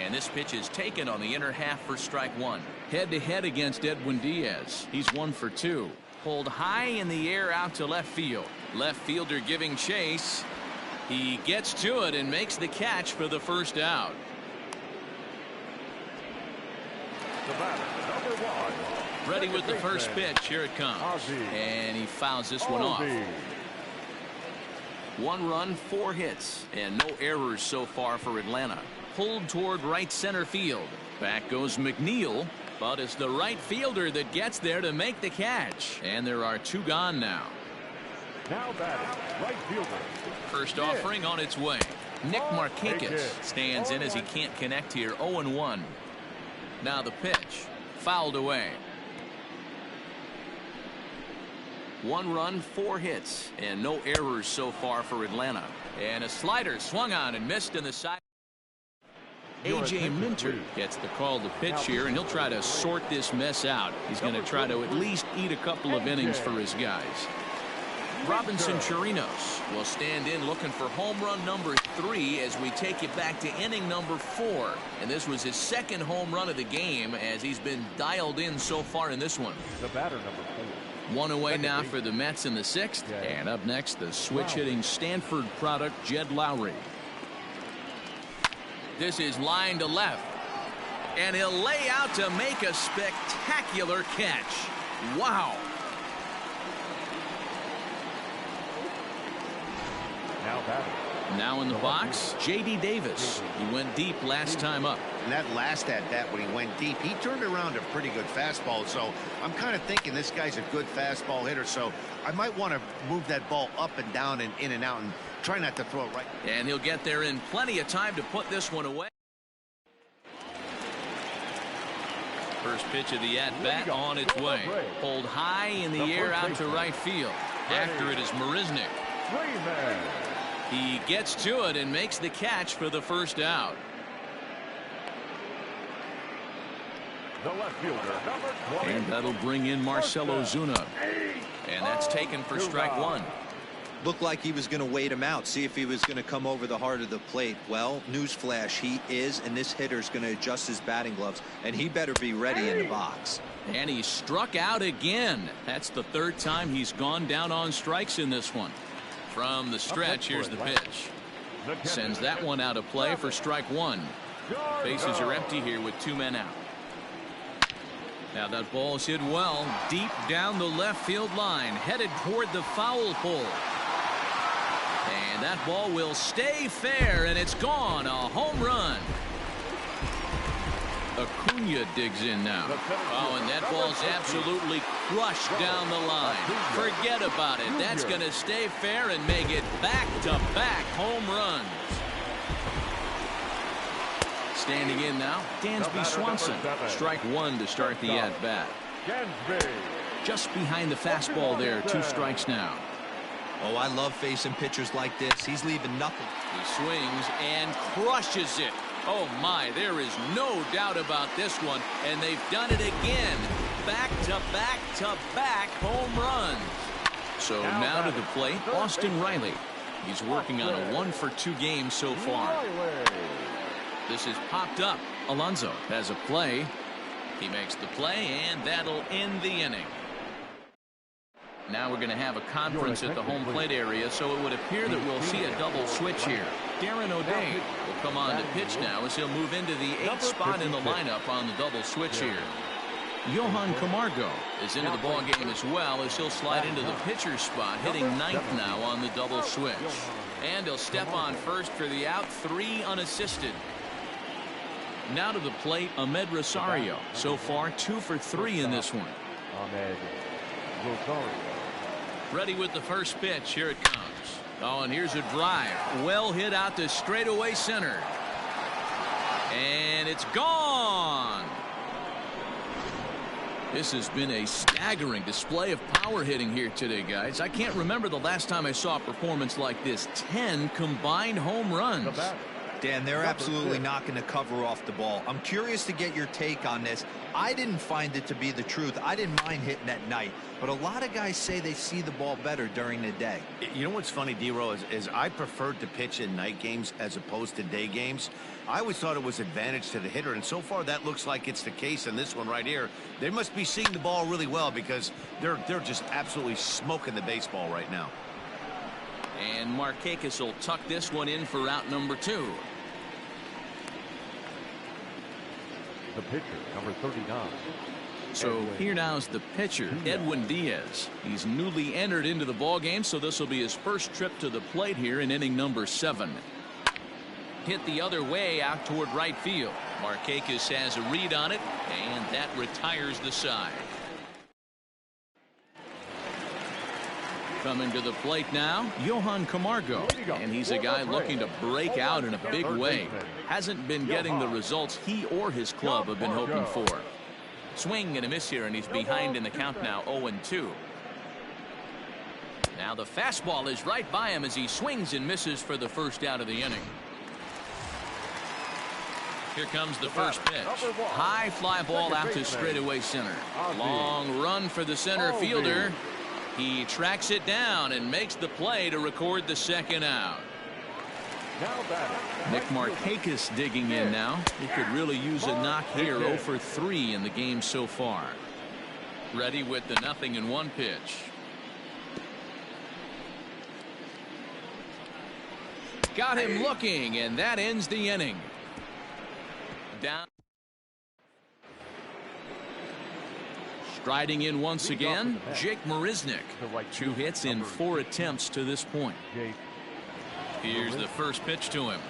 And this pitch is taken on the inner half for strike 1. Head-to-head against Edwin Diaz. He's 1 for 2. Pulled high in the air out to left field. Left fielder giving chase. He gets to it and makes the catch for the first out. The batter, number 1. Ready with the first pitch. Here it comes. And he fouls this one off. 1 run, 4 hits, and no errors so far for Atlanta. Pulled toward right center field. Back goes McNeil, but it's the right fielder that gets there to make the catch. And there are 2 gone now. Now batting, right fielder. First offering on its way. Nick Markakis stands in as he can't connect here. 0-1. Now the pitch. Fouled away. 1 run, 4 hits, and no errors so far for Atlanta. And a slider swung on and missed in the side. A.J. Minter gets the call to pitch here, and he'll try to sort this mess out. He's going to try to at least eat a couple of innings for his guys. Robinson Chirinos will stand in looking for home run number 3 as we take it back to inning number 4. And this was his 2nd home run of the game as he's been dialed in so far in this one. The batter, number 4. 1 away now for the Mets in the 6th. And up next, the switch-hitting Stanford product, Jed Lowry. This is line to left. And he'll lay out to make a spectacular catch. Wow. Now batting. Now in the box, J.D. Davis. He went deep last time up. And that last at-bat when he went deep, he turned around a pretty good fastball. So I'm kind of thinking this guy's a good fastball hitter. So I might want to move that ball up and down and in and out and try not to throw it right. And he'll get there in plenty of time to put this one away. First pitch of the at-bat on its way. Pulled high in the air out to right field. After it is Marisnick. He gets to it and makes the catch for the first out. The left fielder, number 20. And that'll bring in Marcell Ozuna. And that's taken for strike 1. Looked like he was going to wait him out, see if he was going to come over the heart of the plate. Well, newsflash, he is, and this hitter's going to adjust his batting gloves, and he better be ready in the box. And he struck out again. That's the 3rd time he's gone down on strikes in this one. From the stretch, here's the pitch. Sends that one out of play for strike 1. Bases are empty here with 2 men out. Now that ball's hit well deep down the left field line, headed toward the foul pole. And that ball will stay fair, and it's gone. A home run. Acuna digs in now. Oh, and that ball's absolutely crushed down the line. Forget about it. That's going to stay fair and make it back-to-back home runs. Standing in now, Dansby Swanson. Strike 1 to start the at-bat. Just behind the fastball there, 2 strikes now. Oh, I love facing pitchers like this. He's leaving nothing. He swings and crushes it. Oh my, there is no doubt about this one, and they've done it again. Back-to-back-to-back home runs. So now to the plate, Austin Riley. He's working on a 1-for-2 game so far. This is popped up. Alonso has a play. He makes the play, and that'll end the inning. Now we're going to have a conference at the home plate area, so it would appear that we'll see a double switch here. Darren O'Day will come on to pitch now as he'll move into the 8th spot in the lineup on the double switch here. Johan Camargo is into the ball game as well as he'll slide into the pitcher's spot, hitting 9th now on the double switch. And he'll step on first for the out, 3 unassisted. Now to the plate, Ahmed Rosario. So far, 2 for 3 in this one. Ahmed Rosario. Ready with the first pitch. Here it comes. Oh, and here's a drive. Well hit out to straightaway center. And it's gone. This has been a staggering display of power hitting here today, guys. I can't remember the last time I saw a performance like this. 10 combined home runs. Dan, they're absolutely not going to cover off the ball. I'm curious to get your take on this. I didn't find it to be the truth. I didn't mind hitting at night, but a lot of guys say they see the ball better during the day. You know what's funny, D-Row, is I preferred to pitch in night games as opposed to day games. I always thought it was advantage to the hitter, and so far that looks like it's the case in this one right here. They must be seeing the ball really well because they're just absolutely smoking the baseball right now. And Markakis will tuck this one in for out number 2. The pitcher, number 39. So here now is the pitcher, Edwin Diaz. He's newly entered into the ball game, so this will be his first trip to the plate here in inning number 7. Hit the other way out toward right field. Markakis has a read on it, and that retires the side. Coming to the plate now, Johan Camargo, and he's a guy looking to break out in a big way. Hasn't been getting the results he or his club have been hoping for. Swing and a miss here, and he's behind in the count now, 0-2. Now the fastball is right by him as he swings and misses for the first out of the inning. Here comes the first pitch. High fly ball out to straightaway center. Long run for the center fielder. He tracks it down and makes the play to record the second out. Nick Markakis digging in now. He could really use a knock here. 0 for 3 in the game so far. Ready with the 0-1 pitch. Got him looking, and that ends the inning. Down. Striding in once again, Jake Marisnick. 2 hits in 4 attempts to this point. Here's the first pitch to him.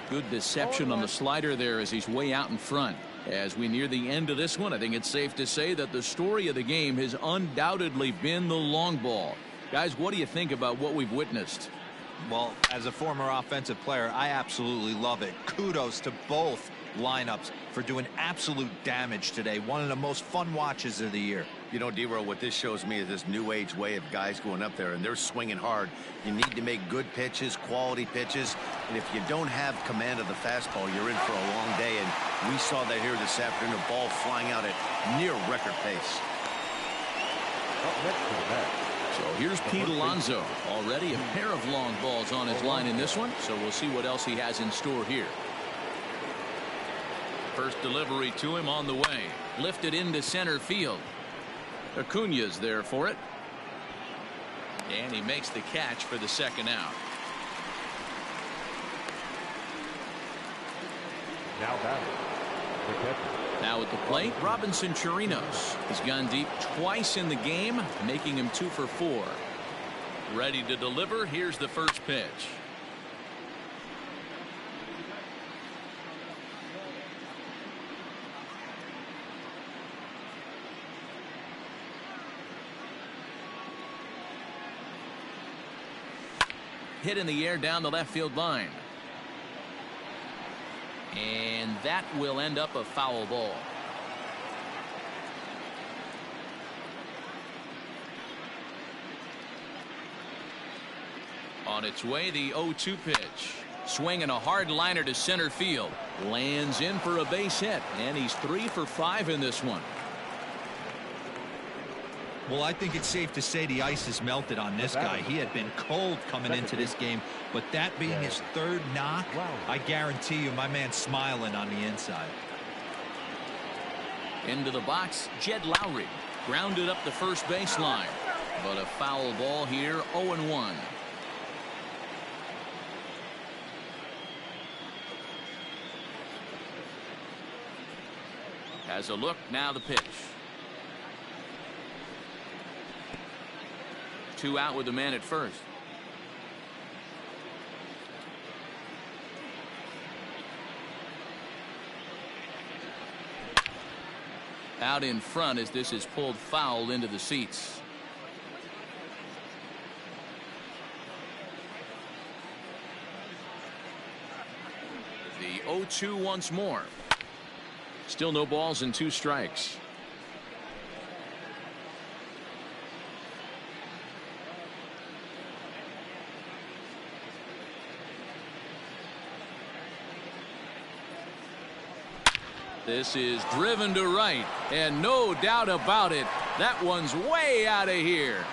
Good deception on the slider there as he's way out in front. As we near the end of this one, I think it's safe to say that the story of the game has undoubtedly been the long ball. Guys, what do you think about what we've witnessed? Well, as a former offensive player, I absolutely love it. Kudos to both lineups for doing absolute damage today. One of the most fun watches of the year. You know, D-Row, what this shows me is this new age way of guys going up there and they're swinging hard. You need to make good pitches, quality pitches, and if you don't have command of the fastball, you're in for a long day, and we saw that here this afternoon, a ball flying out at near record pace. So here's Pete Alonso. Already a pair of long balls on his line in this one, so we'll see what else he has in store here. First delivery to him on the way. Lifted into center field. Acuna's there for it. And he makes the catch for the second out. Now batting, the catcher. Now at the plate, Robinson Chirinos. He's gone deep twice in the game, making him 2 for 4. Ready to deliver. Here's the first pitch. Hit in the air down the left field line. And that will end up a foul ball. On its way, the 0-2 pitch. Swinging a hard liner to center field. Lands in for a base hit. And he's 3 for 5 in this one. Well, I think it's safe to say the ice has melted on this guy. He had been cold coming into this game, but that being his 3rd knock, I guarantee you my man's smiling on the inside. Into the box, Jed Lowry. Grounded up the first baseline. But a foul ball here, 0-1. Has a look, now the pitch. 2 out with the man at first. Out in front as this is pulled foul into the seats. The 0-2 once more. Still no balls and 2 strikes. This is driven to right, and no doubt about it, that one's way out of here.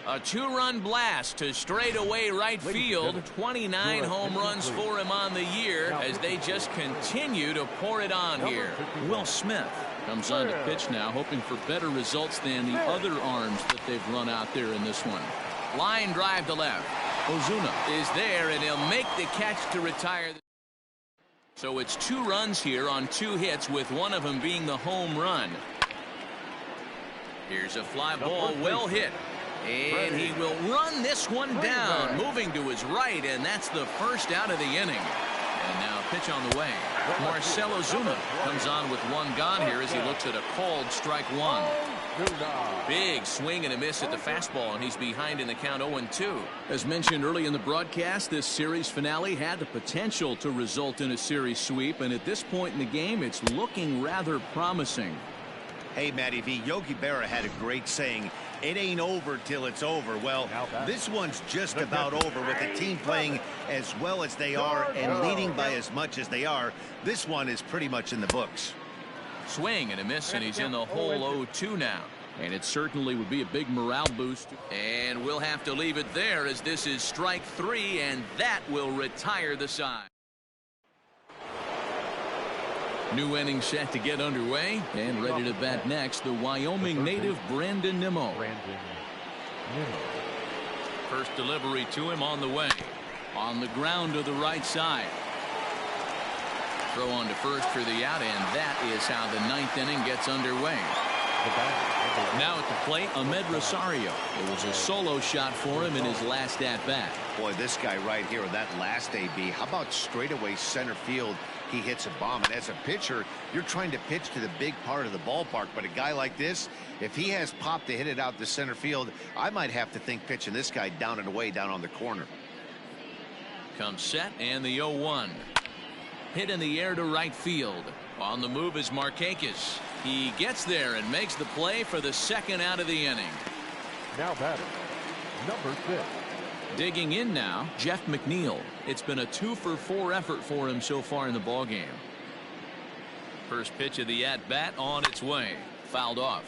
A 2-run blast to straightaway right field. 29 home runs for him on the year as they just continue to pour it on here. Will Smith comes on to pitch now, hoping for better results than the other arms that they've run out there in this one. Line drive to left. Ozuna is there, and he'll make the catch to retire. So it's 2 runs here on 2 hits, with one of them being the home run. Here's a fly ball, well hit. And he will run this one down, moving to his right, and that's the first out of the inning. And now pitch on the way. Marcell Ozuna comes on with 1 gone here as he looks at a called strike 1. Big swing and a miss at the fastball, and he's behind in the count 0-2. As mentioned early in the broadcast, this series finale had the potential to result in a series sweep, and at this point in the game, it's looking rather promising. Hey, Matty V, Yogi Berra had a great saying, it ain't over till it's over. Well, this one's just about over with the team playing as well as they are and leading by as much as they are. This one is pretty much in the books. Swing and a miss, and he's in the hole 0-2 now. And it certainly would be a big morale boost. And we'll have to leave it there as this is strike 3, and that will retire the side. New inning set to get underway, and ready to bat next, the Wyoming native Brandon Nimmo. First delivery to him on the way. On the ground to the right side. Throw on to first for the out, and that is how the 9th inning gets underway. Now at the plate, Ahmed Rosario. It was a solo shot for him in his last at-bat. Boy, this guy right here, that last AB, how about straightaway center field? He hits a bomb, and as a pitcher, you're trying to pitch to the big part of the ballpark, but a guy like this, if he has pop to hit it out to center field, I might have to think pitching this guy down and away down on the corner. Comes set, and the 0-1. Hit in the air to right field. On the move is Markakis. He gets there and makes the play for the 2nd out of the inning. Now batting, number 6. Digging in now, Jeff McNeil. It's been a 2-for-4 effort for him so far in the ballgame. First pitch of the at-bat on its way. Fouled off.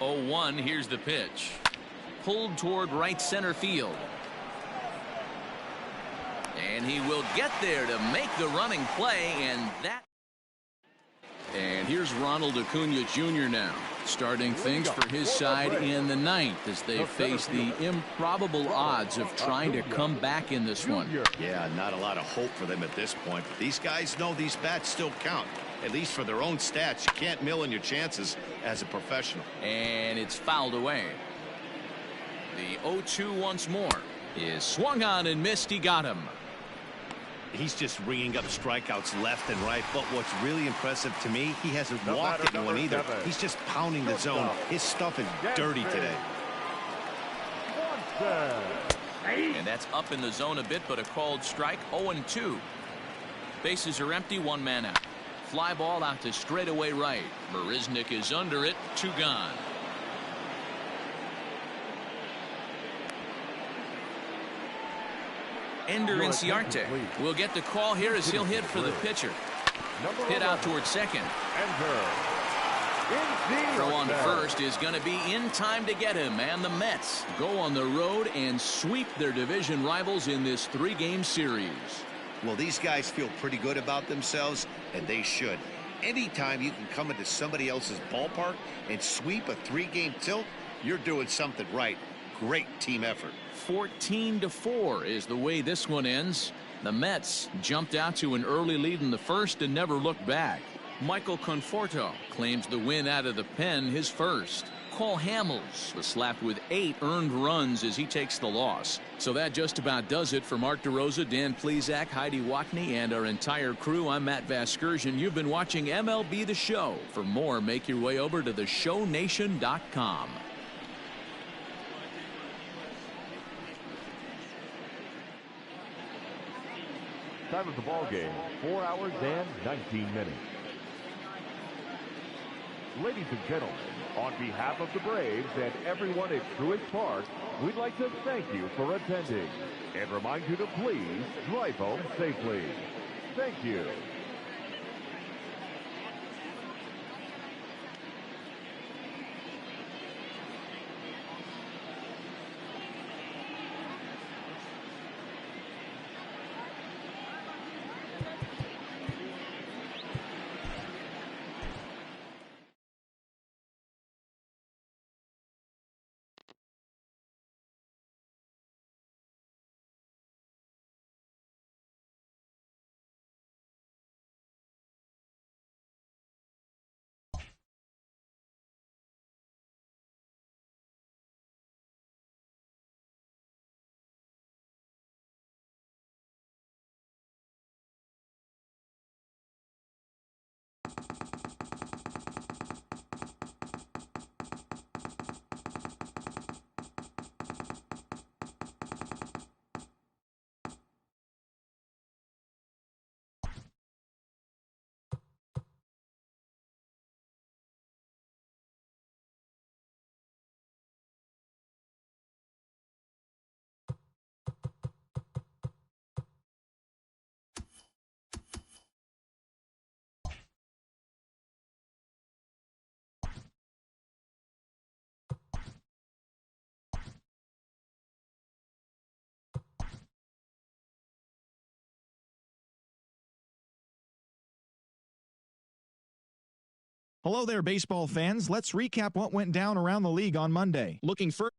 Oh, 1, here's the pitch. Pulled toward right center field. And he will get there to make the running play, and here's Ronald Acuna Jr. now, starting things for his side in the 9th as they face the improbable odds of trying to come back in this one. Yeah, not a lot of hope for them at this point, but these guys know these bats still count, at least for their own stats. You can't mill in your chances as a professional. And it's fouled away. The 0-2 once more is swung on and missed. He got him. He's just ringing up strikeouts left and right, but what's really impressive to me, he hasn't walked anyone either. He's just pounding the zone. His stuff is dirty today. And that's up in the zone a bit, but a called strike. 0-2. Bases are empty, 1 man out. Fly ball out to straightaway right. Marisnick is under it. 2 gone. Ender Inciarte will get the call here as he'll hit for the pitcher. Hit out towards second. Throw on to first is going to be in time to get him, and the Mets go on the road and sweep their division rivals in this 3-game series. Well, these guys feel pretty good about themselves, and they should. Anytime you can come into somebody else's ballpark and sweep a 3-game tilt, you're doing something right. Great team effort. 14-4 is the way this one ends. The Mets jumped out to an early lead in the first and never looked back. Michael Conforto claims the win out of the pen, his first. Cole Hamels was slapped with 8 earned runs as he takes the loss. So that just about does it for Mark DeRosa, Dan Plesac, Heidi Watney, and our entire crew. I'm Matt Vasgersian. You've been watching MLB The Show. For more, make your way over to theshownation.com. Time of the ball game, 4 hours and 19 minutes. Ladies and gentlemen, on behalf of the Braves and everyone at Truist Park, we'd like to thank you for attending and remind you to please drive home safely. Thank you. Hello there, baseball fans. Let's recap what went down around the league on Monday. Looking first